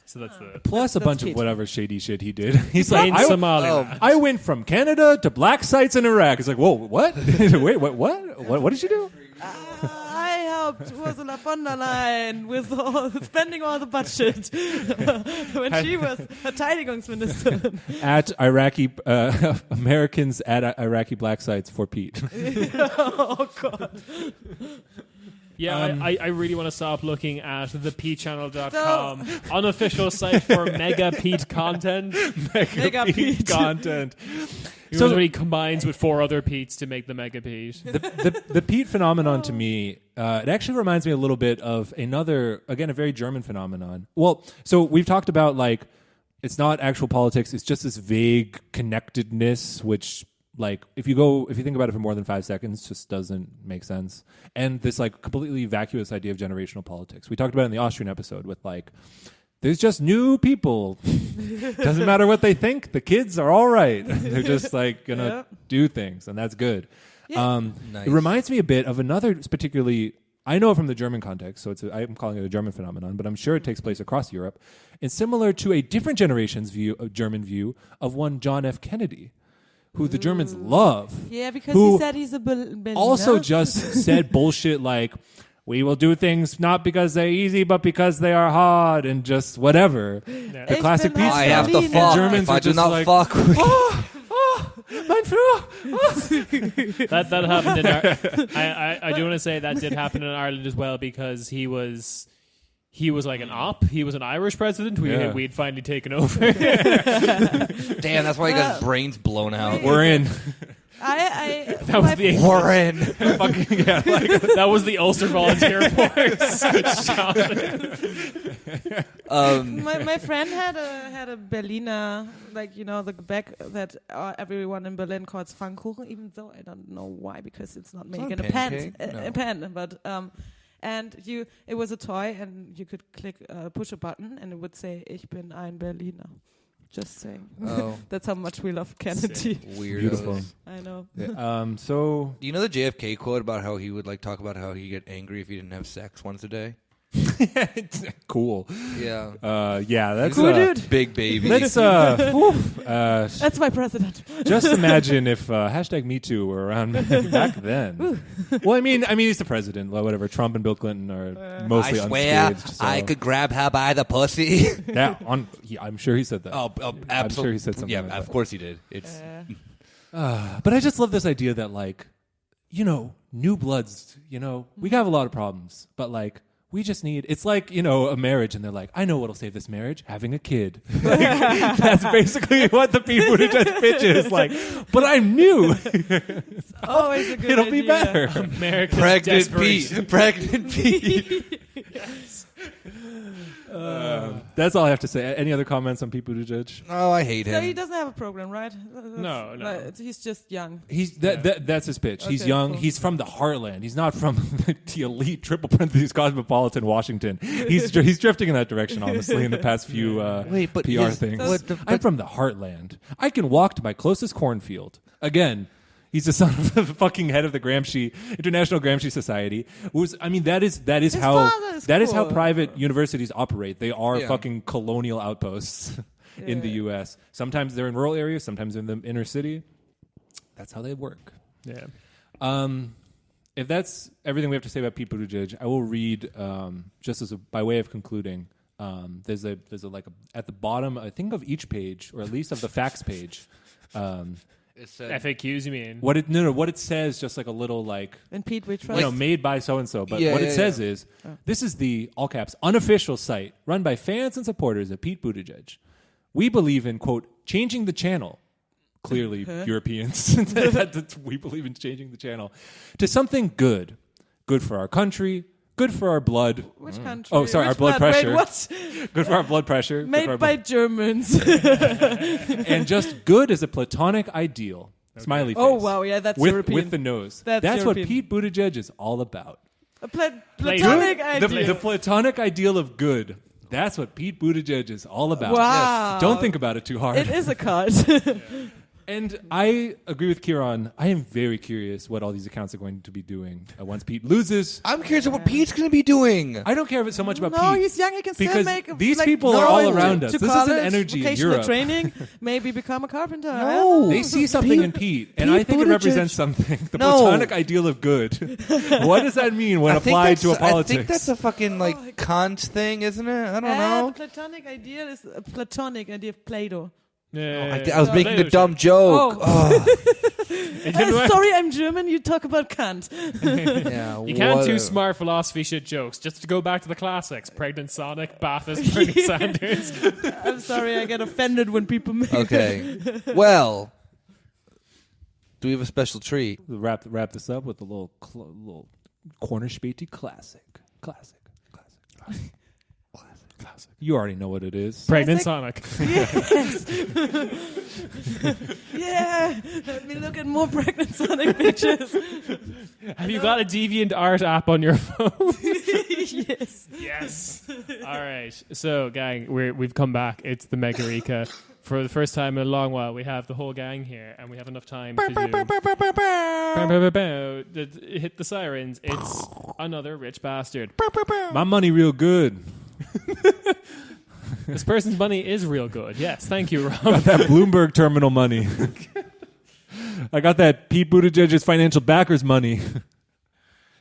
So that's the Plus a That's bunch Pete. of whatever shady shit he did. He's in like, Somalia. I went from Canada to black sites in Iraq. It's like, whoa, what? Wait, what did you do? I helped Ursula von der Leyen with spending all the budget when she was Verteidigungsministerin. At Iraqi Americans at Iraqi black sites for Pete. Oh God. Yeah, I really want to stop looking at thepchannel.com unofficial site for Mega Pete content. Mega Pete content. So when he combines with 4 other Petes to make the Mega Pete. The Pete phenomenon to me, it actually reminds me a little bit of a very German phenomenon. Well, so we've talked about it's not actual politics. It's just this vague connectedness, which like if you think about it for more than 5 seconds, just doesn't make sense. And this like completely vacuous idea of generational politics. We talked about it in the Austrian episode with like, there's just new people. Doesn't matter what they think. The kids are all right. They're just like gonna do things, and that's good. Nice. It reminds me a bit of another particularly. I know it from the German context, so I'm calling it a German phenomenon, but I'm sure it takes place across Europe. And similar to a different generation's view, a German view of one John F. Kennedy, who the Germans love. Yeah, because he said he's a Berliner. Also just said bullshit like, we will do things not because they're easy, but because they are hard, and just whatever. Yeah. The classic pizza. I have to fuck. Germans If I are do just not like, fuck with mein Führer. That happened in I do want to say that did happen in Ireland as well, because he was like an op. He was an Irish president. We'd finally taken over. Damn, that's why he got his brains blown out. We're in. That was the Warren. Fucking, yeah, like, that was the Ulster Volunteer Force. My friend had a Berliner, like, you know, the bag that everyone in Berlin calls Pfannkuchen, even though I don't know why, because it's not made in a pan. A pan, but and it was a toy, and you could push a button, and it would say "Ich bin ein Berliner." Just saying. Oh. That's how much we love Kennedy. Weird. Beautiful. I know. Yeah, so Do you know the JFK quote about how he would like talk about how he'd get angry if he didn't have sex once a day? cool. Yeah. Yeah, that's Cool dude. Big baby. Let's That's my president. just imagine if #MeToo were around back then. Well, I mean, he's the president. Well, whatever. Trump and Bill Clinton are mostly I swear unscathed. So. I could grab her by the pussy. I'm sure he said that. Absolutely. I'm sure he said something Yeah, like of that. course he did. It's But I just love this idea that, like, you know, new bloods, you know, we have a lot of problems, but, like, we just need, it's like, you know, a marriage, and they're like, I know what'll save this marriage, having a kid. Like, that's basically what the Pete Buttigieg pitch is. Like, but I'm new. It's always a good It'll idea. be better. America's Pregnant desperation. Pete. Pregnant Pete. That's all I have to say. Any other comments on Pete Buttigieg? Oh, I hate So he him. doesn't have a program, right? No. He's just young. That's his pitch. He's Okay, young. cool. He's from the heartland. He's not from the elite triple parentheses cosmopolitan Washington. He's drifting in that direction, honestly, in the past few Wait, but PR his- things. but I'm from the heartland. I can walk to my closest cornfield. Again, he's the son of the fucking head of the International Gramsci Society. That is how father is cool. private universities operate. They are Yeah. fucking colonial outposts in the U.S. Sometimes they're in rural areas. Sometimes in the inner city. That's how they work. Yeah. If that's everything we have to say about Pete Buttigieg, I will read just as by way of concluding. There's a at the bottom, I think, of each page, or at least of the facts page. It's, FAQs, you mean? What it says, just like a little like, And Pete, we trust. you know, made by so and so. But Yeah, what yeah, it says is, this is the all caps unofficial site run by fans and supporters of Pete Buttigieg. We believe in, quote, changing the channel. Clearly, Europeans. We believe in changing the channel to something good. Good for our country. Good for our blood. Which country? Oh, sorry, Which our blood pressure. Wait, what? Good for our blood pressure. Made by Germans. And just good as a platonic ideal. Smiley face. Oh, wow, yeah, that's European. With the nose. That's what European. Pete Buttigieg is all about. A platonic idea. The platonic ideal of good. That's what Pete Buttigieg is all about. Wow. Don't think about it too hard. It is a cult. And I agree with Kieran. I am very curious what all these accounts are going to be doing once Pete loses. I'm curious what Pete's going to be doing. I don't care so much about No, Pete. he's young. He can still because make these like, people are go all into- around us. to This is college, an energy in vocational Europe. training, maybe become a carpenter. I No. don't know. They see something in Pete, and I think it Buttigieg- represents something. The No. platonic ideal of good. What does that mean when applied to a politics? I think that's a fucking like Kant thing, isn't it? I don't know. The platonic idea is a platonic idea of Plato. Yeah. I was making a dumb joke. Sorry, I'm German. You talk about Kant. Yeah, You can't what do a- smart philosophy shit jokes. Just to go back to the classics: Pregnant Sonic, Baathists, Bernie Sanders. I'm sorry, I get offended when people make Okay. Well, do we have a special treat? We'll wrap this up with a little corner Späti classic. classic. You already know what it is. Pregnant Sonic. Yes. Yeah. Let me look at more pregnant Sonic pictures. Have you got a DeviantArt app on your phone? Yes. Yes. All right. So, gang, we've come back. It's the Megarika. For the first time in a long while, we have the whole gang here, and we have enough time to hit the sirens. It's another rich bastard. My money real good. This person's money is real good. Yes, thank you, Rob. Got that Bloomberg terminal money. I got that Pete Buttigieg's financial backers money.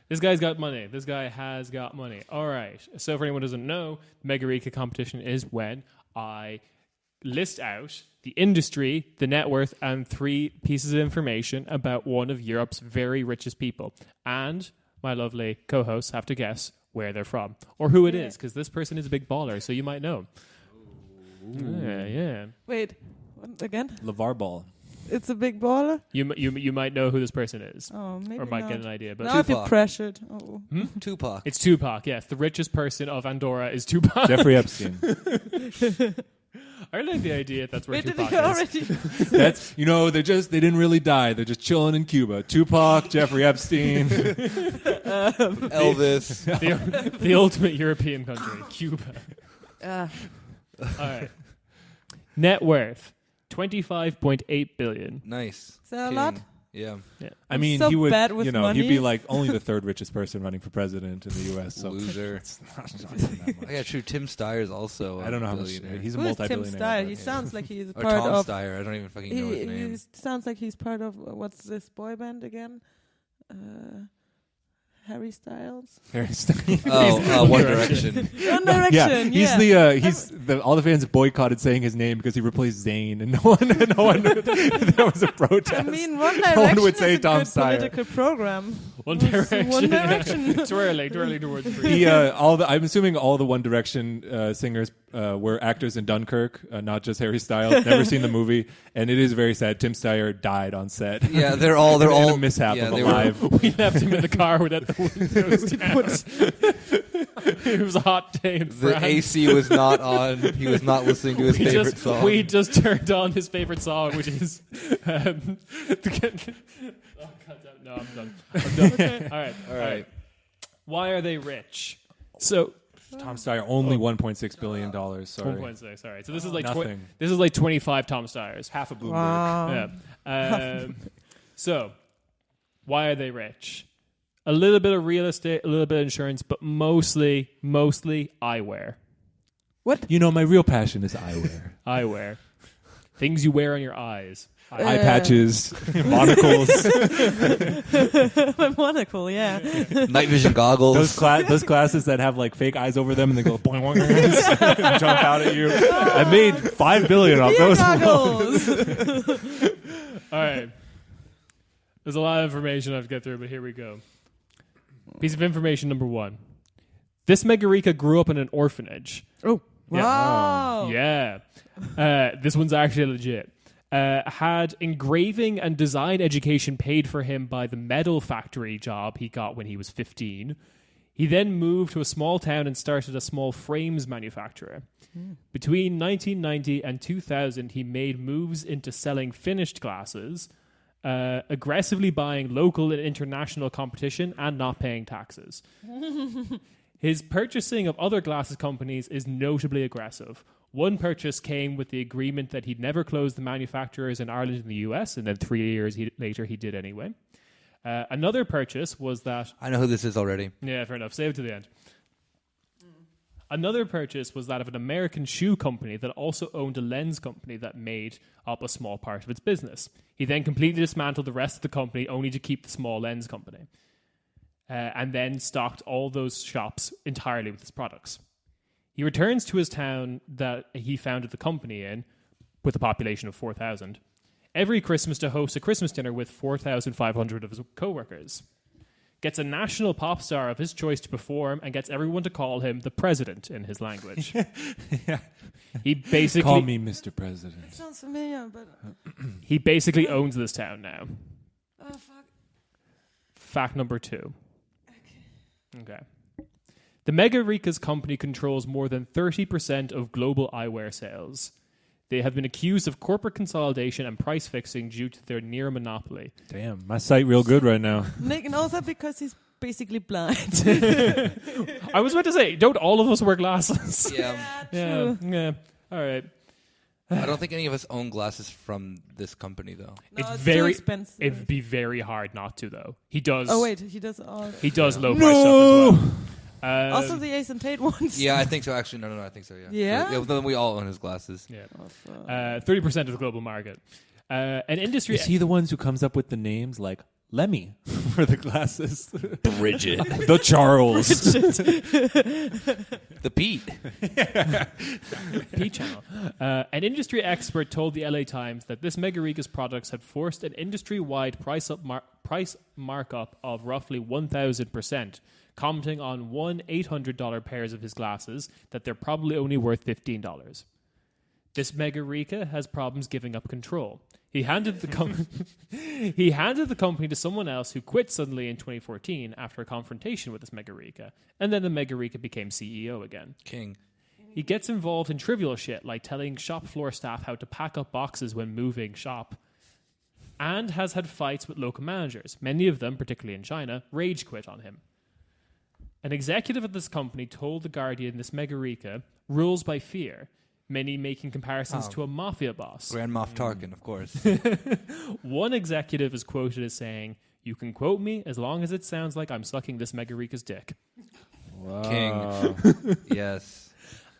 This guy's got money. This guy has got money. All right. So for anyone who doesn't know, the Megarika competition is when I list out the industry, the net worth, and 3 pieces of information about one of Europe's very richest people. And my lovely co-hosts have to guess where they're from or who it is, because this person is a big baller, so you might know. Yeah. Wait, what, again? LeVar Ball. It's a big baller? You might know who this person is. Oh, maybe or might not. get an idea. But Now I feel Tupac. pressured. Oh. Tupac. It's Tupac, yes. The richest person of Andorra is Tupac. Jeffrey Epstein. I like the idea that's where Wait, did Tupac he is. already? That's they didn't really die. They're just chilling in Cuba. Tupac, Jeffrey Epstein. Elvis. The ultimate European country, Cuba. All right. Net worth, 25.8 billion. Nice. Is that a King. lot? Yeah. I mean, so he would, bad with money. he'd be like only the 3rd richest person running for president in the U.S. So Loser. it's not even that much. Yeah, true. Tim Steyer's also I don't know how much. billionaire. He's a Who is Tim multi-billionaire. Steyer? but- He sounds like he's Or part Tom of. Steyer. I don't even fucking know his name. He sounds like he's part of what's this boy band again? Harry Styles. Harry Styles. One Direction. One Direction. He's all the fans boycotted saying his name because he replaced Zayn, and no one there was a protest. I mean, One Direction No one would say is a Tom good Steyer. political program. One Direction. One Direction. Twirling towards free. I'm assuming all the One Direction singers were actors in Dunkirk, not just Harry Styles. Never seen the movie, and it is very sad. Tim Steyer died on set. Yeah, they're all in a mishap yeah, of they a were- live. We left him in the car without the windows down. It was a hot day in The France. AC was not on. He was not listening to his favorite song. We just turned on his favorite song, which is. Oh, God, no, I'm done. All right. Why are they rich? So. Tom Steyer only $1.6 billion. Sorry, 1.6. Sorry. So this is like nothing. this is like 25 Tom Steyers. Half a Bloomberg. Wow. Yeah. So, why are they rich? A little bit of real estate, a little bit of insurance, but mostly eyewear. What? You know, my real passion is eyewear. Eyewear. Things you wear on your eyes. Eye patches, monocles. My monocle, yeah. Night vision goggles. Those glasses that have like fake eyes over them and they go boing, boing, and jump out at you. I made $5 billion off Beer those. goggles. All right. There's a lot of information I have to get through, but here we go. Piece of information number 1. This Megarika grew up in an orphanage. Oh, Yeah. wow. Yeah. This one's actually legit. Had engraving and design education paid for him by the medal factory job he got when he was 15. He then moved to a small town and started a small frames manufacturer. Between 1990 and 2000, he made moves into selling finished glasses, aggressively buying local and international competition, and not paying taxes. His purchasing of other glasses companies is notably aggressive. One purchase came with the agreement that he'd never close the manufacturers in Ireland and the US, and then 3 years later he did anyway. Another purchase was that... I know who this is already. Yeah, fair enough. Save it to the end. Another purchase was that of an American shoe company that also owned a lens company that made up a small part of its business. He then completely dismantled the rest of the company only to keep the small lens company. And then stocked all those shops entirely with his products. He returns to his town that he founded the company in, with a population of 4,000, every Christmas to host a Christmas dinner with 4,500 of his co-workers. Gets a national pop star of his choice to perform and gets everyone to call him the president in his language. Yeah. He basically... Call me Mr. President. Sounds familiar, but... He basically owns this town now. Oh, fuck. Fact number 2. Okay. The Megarika's company controls more than 30% of global eyewear sales. They have been accused of corporate consolidation and price fixing due to their near monopoly. Damn, my sight real good right now. Nick knows that because he's basically blind. I was about to say, don't all of us wear glasses? Yeah. True. Yeah. All right. I don't think any of us own glasses from this company, though. No, It's it's very- too expensive. It'd be very hard not to, though. He does. Oh wait, he does all. He does low price stuff as well. Also the Ace and Tate ones. Yeah, I think so. Actually, no, I think so. Yeah. Yeah? Then we all own his glasses. Yeah. 30% of the global market. An industry. Is he the ones who comes up with the names like Lemmy for the glasses? Bridget, The Charles. the Pete. P channel. An industry expert told the LA Times that this Megarika's products had forced an industry-wide price markup of roughly 1,000%, commenting on $800 pairs of his glasses that they're probably only worth $15. This Megarika has problems giving up control. He handed the company to someone else who quit suddenly in 2014 after a confrontation with this Megarika, and then the Megarika became CEO again. King. He gets involved in trivial shit like telling shop floor staff how to pack up boxes when moving shop, and has had fights with local managers. Many of them, particularly in China, rage quit on him. An executive at this company told The Guardian this Megarika rules by fear, many making comparisons to a mafia boss. Grand Moff Tarkin, of course. One executive is quoted as saying, "You can quote me as long as it sounds like I'm sucking this Megarika's dick." Wow. King. Yes.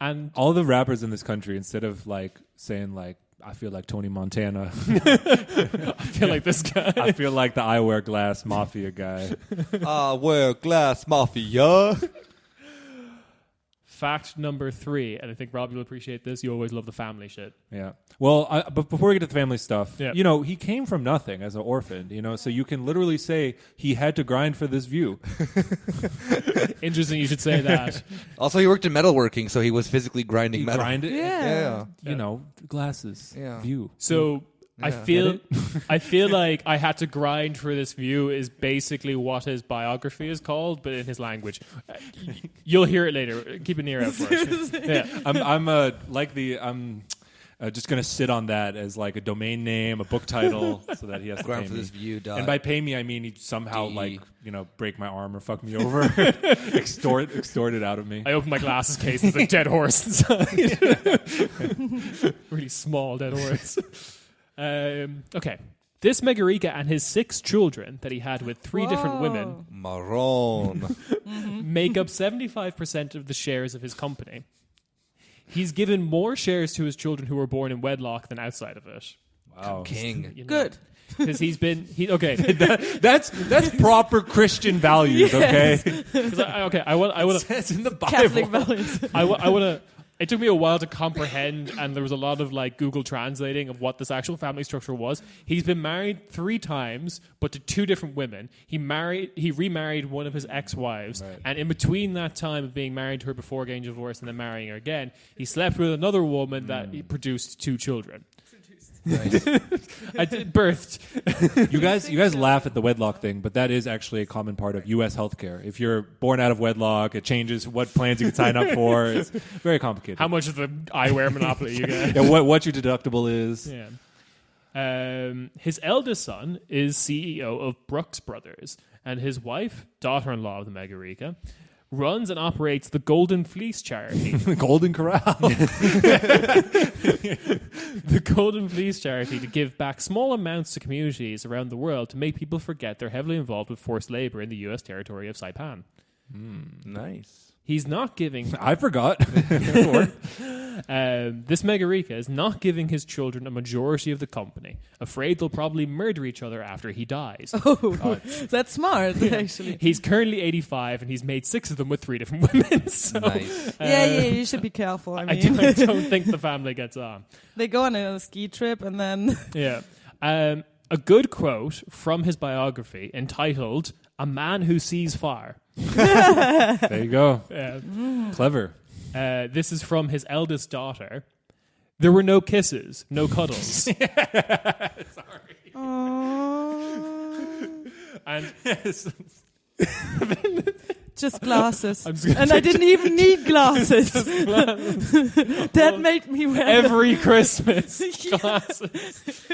And All the rappers in this country, instead of like saying like, I feel like Tony Montana, I feel like this guy. I feel like the eyewear glass mafia guy. Wear glass mafia. Fact number 3, and I think Rob, you'll appreciate this. You always love the family shit. Yeah. Well, but before we get to the family stuff, Yeah. you know, he came from nothing as an orphan, you know, so you can literally say he had to grind for this view. Interesting you should say that. Also, he worked in metalworking, so he was physically grinding He metal. grinded, Yeah. you know, glasses, Yeah. view. So I Yeah. feel like I had to grind for this view is basically what his biography is called, but in his language. You'll hear it later. Keep an ear out for it. Yeah. I'm just going to sit on that as like a domain name, a book title, so that he has to Grind pay for me. this view. And by pay me, I mean he somehow DE. like, you know, break my arm or fuck me over, extort it out of me. I opened my glasses case. There's a dead horse inside. Really small dead horse. Okay. This Megarika and his 6 children that he had with 3 different women Maroon. make up 75% of the shares of his company. He's given more shares to his children who were born in wedlock than outside of it. Wow. King. You know? Good. Because okay. That's proper Christian values, okay? 'Cause I want It's in the Bible. Catholic values. I want to. It took me a while to comprehend, and there was a lot of like Google translating of what this actual family structure was. He's been married 3 times, but to 2 different women. He remarried one of his ex-wives, Right. and in between that time of being married to her before getting divorced and then marrying her again, he slept with another woman that he produced 2 children. Nice. Birthed. You guys laugh at the wedlock thing, but that is actually a common part of U.S. healthcare. If you're born out of wedlock, it changes what plans you can sign up for. It's very complicated. How much of the eyewear monopoly you get? Yeah, what your deductible is. Yeah. His eldest son is CEO of Brooks Brothers, and his wife, daughter-in-law of the Megarika, runs and operates the Golden Fleece charity. Golden Corral. The Golden Fleece charity to give back small amounts to communities around the world to make people forget they're heavily involved with forced labor in the U.S. territory of Saipan. Nice. He's not giving... I forgot. This Megarika is not giving his children a majority of the company, afraid they'll probably murder each other after he dies. Oh, that's smart, actually. He's currently 85, and he's made 6 of them with 3 different women. So, Nice. Yeah, you should be careful. I I mean, don't think the family gets on. they go on a ski trip and then Yeah. A good quote from his biography entitled "A Man Who Sees Fire." There you go. Clever. This is from his eldest daughter. There were no kisses, no cuddles. And just glasses. I'm just gonna And I didn't even need glasses. That made me wear every Christmas. Yeah. Glasses.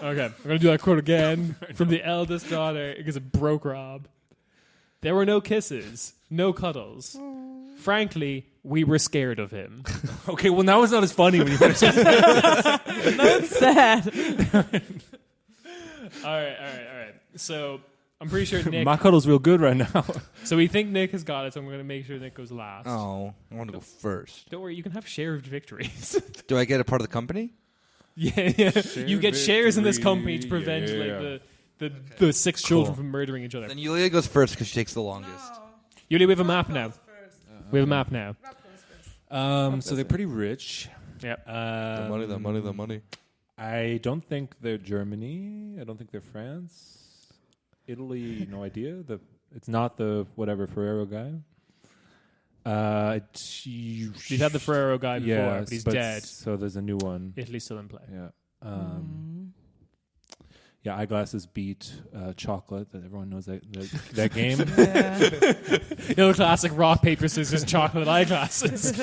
Okay, I'm gonna do that quote again from the eldest daughter because it broke Rob. There were no kisses, no cuddles. Frankly, we were scared of him. Okay, well now it's not as funny when you finish it. That's sad. All right. So I'm pretty sure Nick. My cuddle's real good right now. So we think Nick has got it. So I'm going to make sure Nick goes last. Oh, I want to go first. Don't worry, you can have shared victories. Do I get a part of the company? Yeah. You get shares in this company to victory. prevent Yeah. like the six children from murdering each other. Then Yulia goes first because she takes the longest. Yuli, we have a map now. We have a map now. So they're pretty rich. Yep. The money. I don't think they're Germany. I don't think they're France. Italy, no idea. It's not the whatever Ferrero guy. We've had the Ferrero guy before, yeah, but he's dead. So there's a new one. Italy's still in play. Yeah. Yeah, eyeglasses beat chocolate. That everyone knows that game. Yeah. You know the classic rock, paper, scissors, chocolate eyeglasses.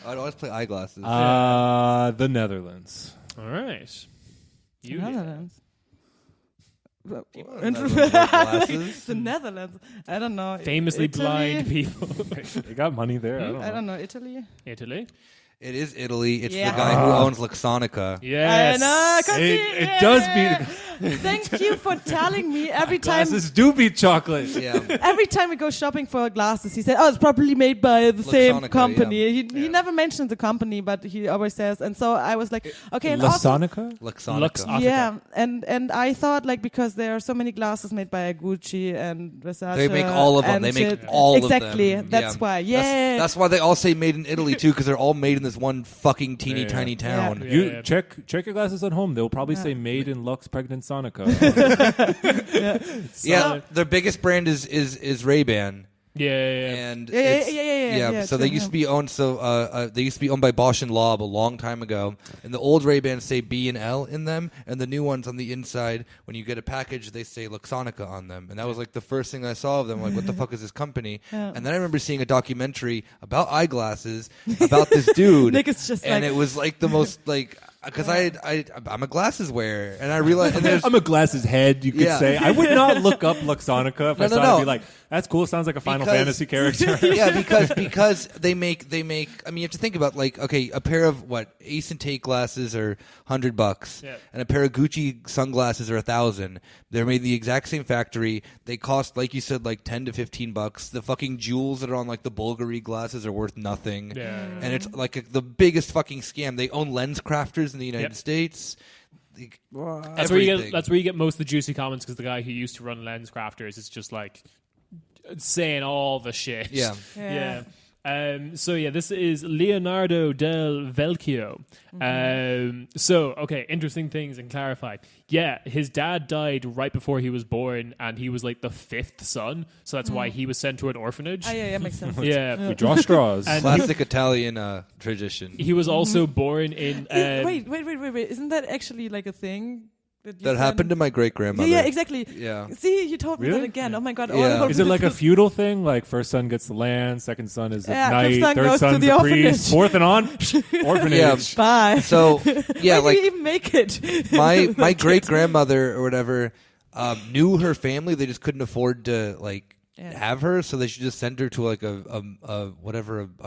I'd always play eyeglasses. The Netherlands. All right. You Netherlands. Glasses. The Netherlands. I don't know. famously Italy? blind people. They got money there. I don't know. Italy. Italy. It is Italy. It's Yeah. the guy who owns Luxonica. Yes. I know. 'Cause It does beat. Thank you for telling me every time. Glasses do beat chocolate. Yeah. Every time we go shopping for glasses, he said, "Oh, it's probably made by the same Luxonica, company." yeah. He never mentions the company, but he always says. And so I was like, "Okay." And also, Luxonica? Luxonica. yeah, and I thought like because there are so many glasses made by Gucci and Versace. They make all of them. and They make shit. all of them. Exactly. That's why. Yeah. That's why they all say made in Italy too, because they're all made in this one fucking teeny Yeah. tiny town. Yeah. You check your glasses at home. They'll probably say "Made in Lux Pregnant Sonica." Yeah, their biggest brand is Ray-Ban. Yeah. And Yeah, it's- yeah, So true, they used to be owned. They used to be owned by Bosch and Loeb a long time ago. And the old Ray-Bans say B and L in them, and the new ones on the inside, when you get a package, they say Luxonica on them. And that was like the first thing I saw of them. Like, what the fuck is this company? Yeah. And then I remember seeing a documentary about eyeglasses about this dude. Nick is just and like- it was like the most like. Because I'm a glasses wearer, and I realized and there's I'm a glasses head, you could Yeah. say. I would not look up Luxonica if I No, saw it no. and be like, that's cool, sounds like a Final Because- Fantasy character. yeah, because they make. I mean, you have to think about like, okay, a pair of Ace and Tate glasses are $100, Yeah. and a pair of Gucci sunglasses are $1,000. They're made in the exact same factory. They cost, like you said, like $10 to $15. The fucking jewels that are on like the Bulgari glasses are worth nothing. Yeah. And it's like the biggest fucking scam. They own lens crafters in the United Yep. States. That's where you get most of the juicy comments because the guy who used to run Lens Crafters is just like saying all the shit. Yeah. Yeah. So yeah, this is Leonardo del Velchio. Okay, interesting things and clarified. Yeah, his dad died right before he was born, and he was like the fifth son, so that's why he was sent to an orphanage. Yeah, makes sense. Yeah. We draw straws. And Classic Italian tradition. he was also born in. Wait! Isn't that actually like a thing? That happened to my great grandmother. Yeah, exactly. Yeah. See, you told me Really? that again. Oh my god! Yeah. all Is it like a feudal thing? Like first son gets the land, second son is Yeah, at night, fifth son third goes to son's the the orphanage. priest, fourth and on orphanage. Yeah. Bye. So yeah, Why like do you even make it? my great grandmother or whatever knew her family. They just couldn't afford to have her, so they should just send her to like a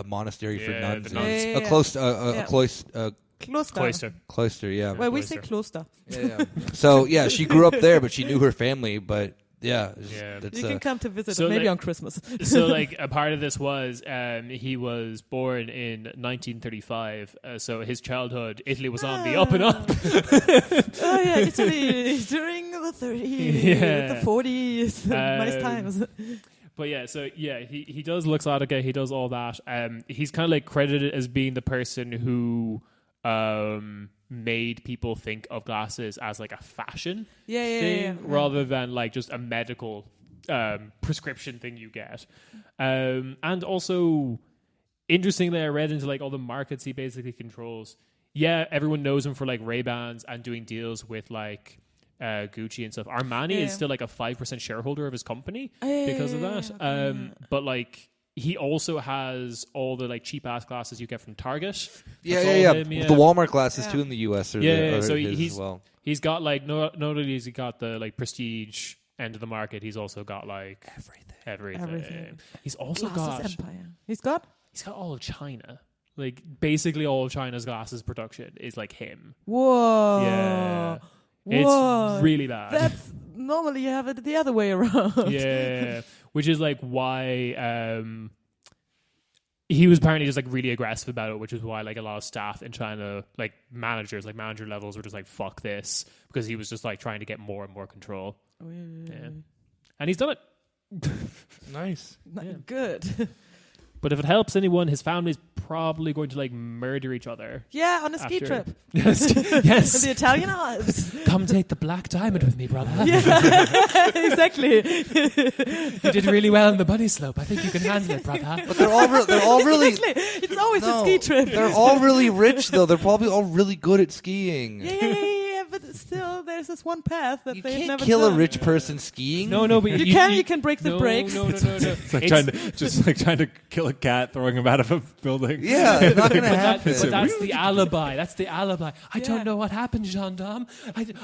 monastery for Yeah, nuns. the nuns. A cloister. Yeah. Well, we Cloister. say cloister. Yeah. So yeah, she grew up there, but she knew her family. But yeah, Yeah. that's, You can come to visit, so maybe like- on Christmas. So like a part of this was he was born in 1935, so his childhood, Italy was on the up and up. Oh yeah, Italy during the 30s, Yeah. the 40s, nice times. But yeah, so yeah, he does Luxottica, he does all that. He's kind of like credited as being the person who made people think of glasses as like a fashion thing rather than like just a medical prescription thing you get. And also, interestingly, I read into like all the markets he basically controls. Yeah, everyone knows him for like Ray-Bans and doing deals with like Gucci and stuff. Armani is still like a 5% shareholder of his company because of that. But like he also has all the like cheap ass glasses you get from Target. Yeah. The Walmart glasses too in the US are so his as well. He's got like not only has he got the like prestige end of the market, he's also got like everything. He's also Glasses empire. He's got all of China. Like basically all of China's glasses production is like him. Whoa. Yeah. Whoa. It's really bad. That's normally you have it the other way around. Yeah. Which is like why he was apparently just like really aggressive about it, which is why like a lot of staff in China, like managers, like manager levels, were just like fuck this, because he was just like trying to get more and more control. Yeah. And he's done it. Nice. Good. But if it helps anyone, his family's probably going to like murder each other. Yeah, on a ski trip. Yes. With the Italian Alps. Come take the Black Diamond with me, brother. Yeah, exactly. You did really well on the bunny slope. I think you can handle it, brother. But they're all really. Exactly. It's always a ski trip. They're all really rich though. They're probably all really good at skiing. Yeah. But still, there's this one path that they've can't never kill done. a rich person skiing. No, but you can break the brakes. No. It's like trying to kill a cat, throwing him out of a building. Yeah, it's not going to happen. But that's the alibi. That's the alibi. I don't know what happened, gendarme.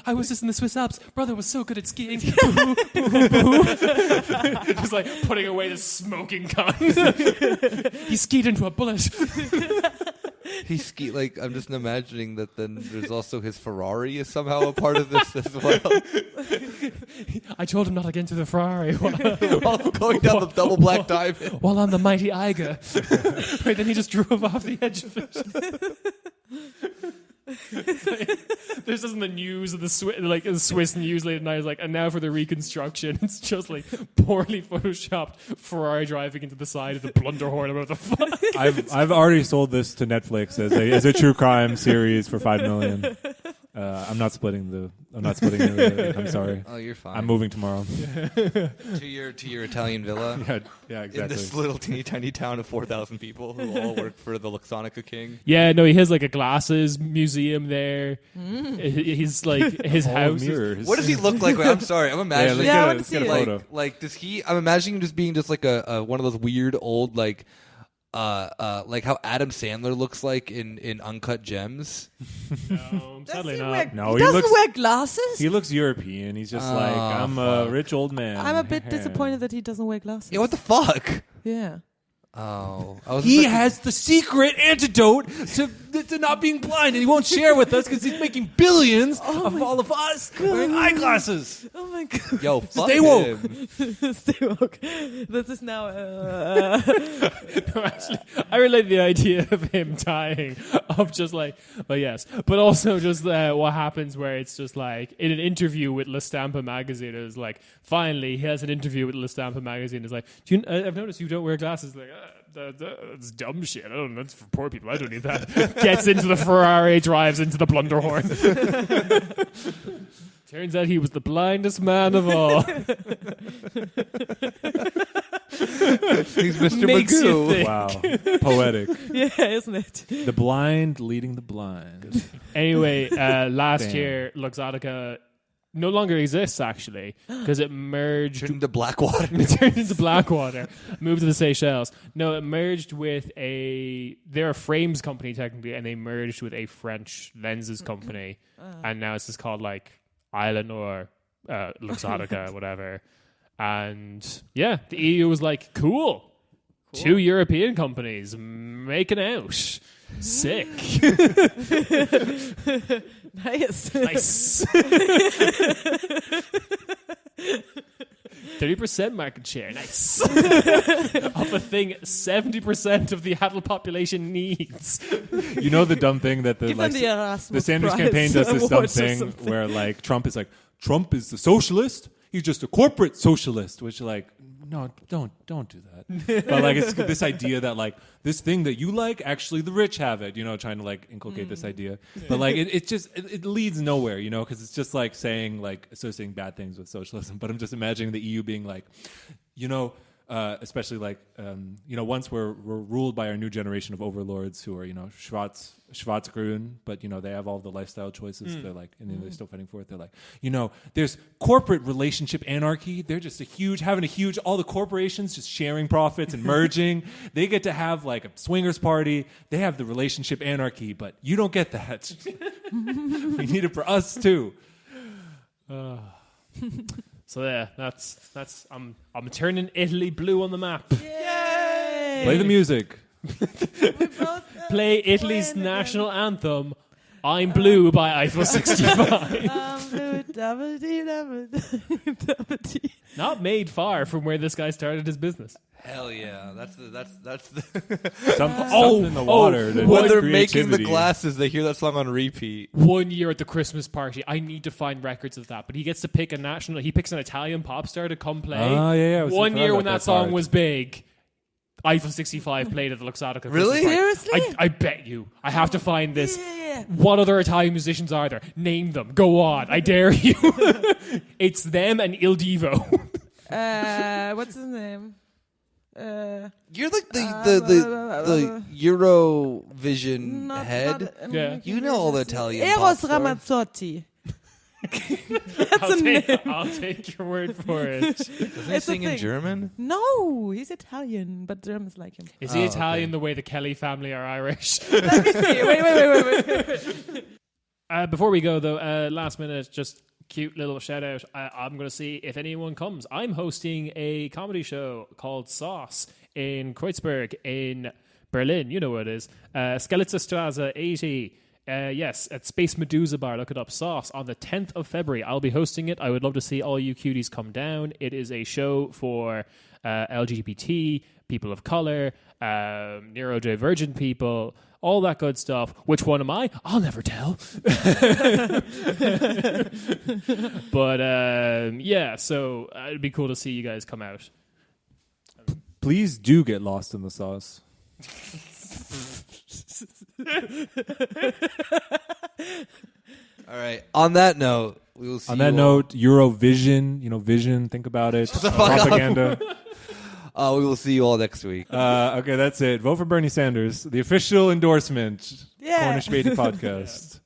I was just in the Swiss Alps. Brother was so good at skiing. Boo, boo, boo. Just like putting away the smoking gun. He skied into a bullet. He ski like I'm just imagining that. Then there's also his Ferrari is somehow a part of this as well. I told him not to get into the Ferrari while going down the double black diamond while on the mighty Eiger. Right, then he just drove off the edge of it. This isn't the news of the Swiss news late at night. It's like, and now for the reconstruction. It's just like poorly photoshopped Ferrari driving into the side of the Blunderhorn. What the fuck? I've already sold this to Netflix as a true crime series for $5 million. I'm not splitting the. I'm sorry. Oh, you're fine. I'm moving tomorrow. to your Italian villa. Yeah, exactly. In this little teeny tiny town of 4,000 people who all work for the Luxonica King. Yeah, no, he has like a glasses museum there. He's like his house. What does he look like? I'm sorry, I'm imagining. I want to see it. Like, does he? I'm imagining him just being just like a one of those weird old like how Adam Sandler looks like in Uncut Gems. No, sadly not. No, he doesn't wear glasses. He looks European. He's just like, I'm a rich old man. I'm a bit disappointed that he doesn't wear glasses. Yeah, what the fuck? Yeah. Oh, he has the secret antidote to not being blind, and he won't share with us because he's making billions of all of us wearing eyeglasses. Oh my god! Yo, fuck Stay woke. Stay woke. This is now. No, actually, I relate the idea of him dying of just like, but yes, but also just what happens where it's just like in an interview with La Stampa magazine, it was like finally he has an interview with La Stampa magazine. It's like, I've noticed you don't wear glasses. Like, that's dumb shit. I don't know. That's for poor people. I don't need that. Gets into the Ferrari, drives into the Blunderhorn. Turns out he was the blindest man of all. He's Mr. Makes you Magoo. think. Wow, poetic. Yeah, isn't it? The blind leading the blind. Anyway, last year, Luxottica no longer exists, actually, because it merged... Turned into Blackwater. It turned into Blackwater. Moved to the Seychelles. No, it merged with they're a frames company, technically, and they merged with a French lenses company. And now it's just called, like, Island or Luxottica, whatever. And, yeah, the EU was like, cool. 2 European companies making out. Sick. Nice. 30% market share. Nice. Of a thing 70% of the adult population needs. You know the dumb thing that the Sanders campaign does this dumb thing where like Trump is the socialist. He's just a corporate socialist, which like, no, don't do that. But like it's this idea that like this thing that you like, actually the rich have it, trying to like inculcate this idea. But like it leads nowhere, because it's just like saying like associating bad things with socialism. But I'm just imagining the EU being like, especially like once we're ruled by our new generation of overlords who are Schwarzgrün, but they have all the lifestyle choices. They're like, and they're still fighting for it. They're like, there's corporate relationship anarchy. They're just all the corporations just sharing profits and merging. They get to have like a swingers party. They have the relationship anarchy, but you don't get that. We need it for us too. So yeah, that's I'm turning Italy blue on the map. Yay! Play the music. Play Italy's national anthem, "I'm Blue" by Eiffel 65. Not made far from where this guy started his business. Hell yeah, that's the Something in the water. to when they're creativity. making the glasses, they hear that song on repeat. 1 year at the Christmas party, I need to find records of that. But he gets to pick he picks an Italian pop star to come play. Oh yeah. 1 year when that song was big, Eiffel 65 played at the Luxottica. Really? Seriously? I bet you. I have to find this. Yeah. What other Italian musicians are there? Name them. Go on. I dare you. It's them and Il Divo. What's his name? You're like the Eurovision head. Yeah. You know all the Italian. Eros pop stars. Ramazzotti. I'll take your word for it. Doesn't he It's a sing in thing. German? No, he's Italian, but Germans like him. Is he Italian okay. the way the Kelly family are Irish? Let me see. Wait. Before we go, though, last minute, just cute little shout out. I'm going to see if anyone comes. I'm hosting a comedy show called Sauce in Kreuzberg in Berlin. You know where it is. Skeletorstrasse 80. Yes, at Space Medusa Bar. Look it up. Sauce on the 10th of February. I'll be hosting it. I would love to see all you cuties come down. It is a show for LGBT, people of color, neurodivergent people, all that good stuff. Which one am I? I'll never tell. But yeah, so it'd be cool to see you guys come out. Please do get lost in the sauce. All right. On that note, we will see. On that note, Eurovision, vision. Think about it. Propaganda. We will see you all next week. Okay, that's it. Vote for Bernie Sanders. The official endorsement. Yeah. Cornish Späti podcast.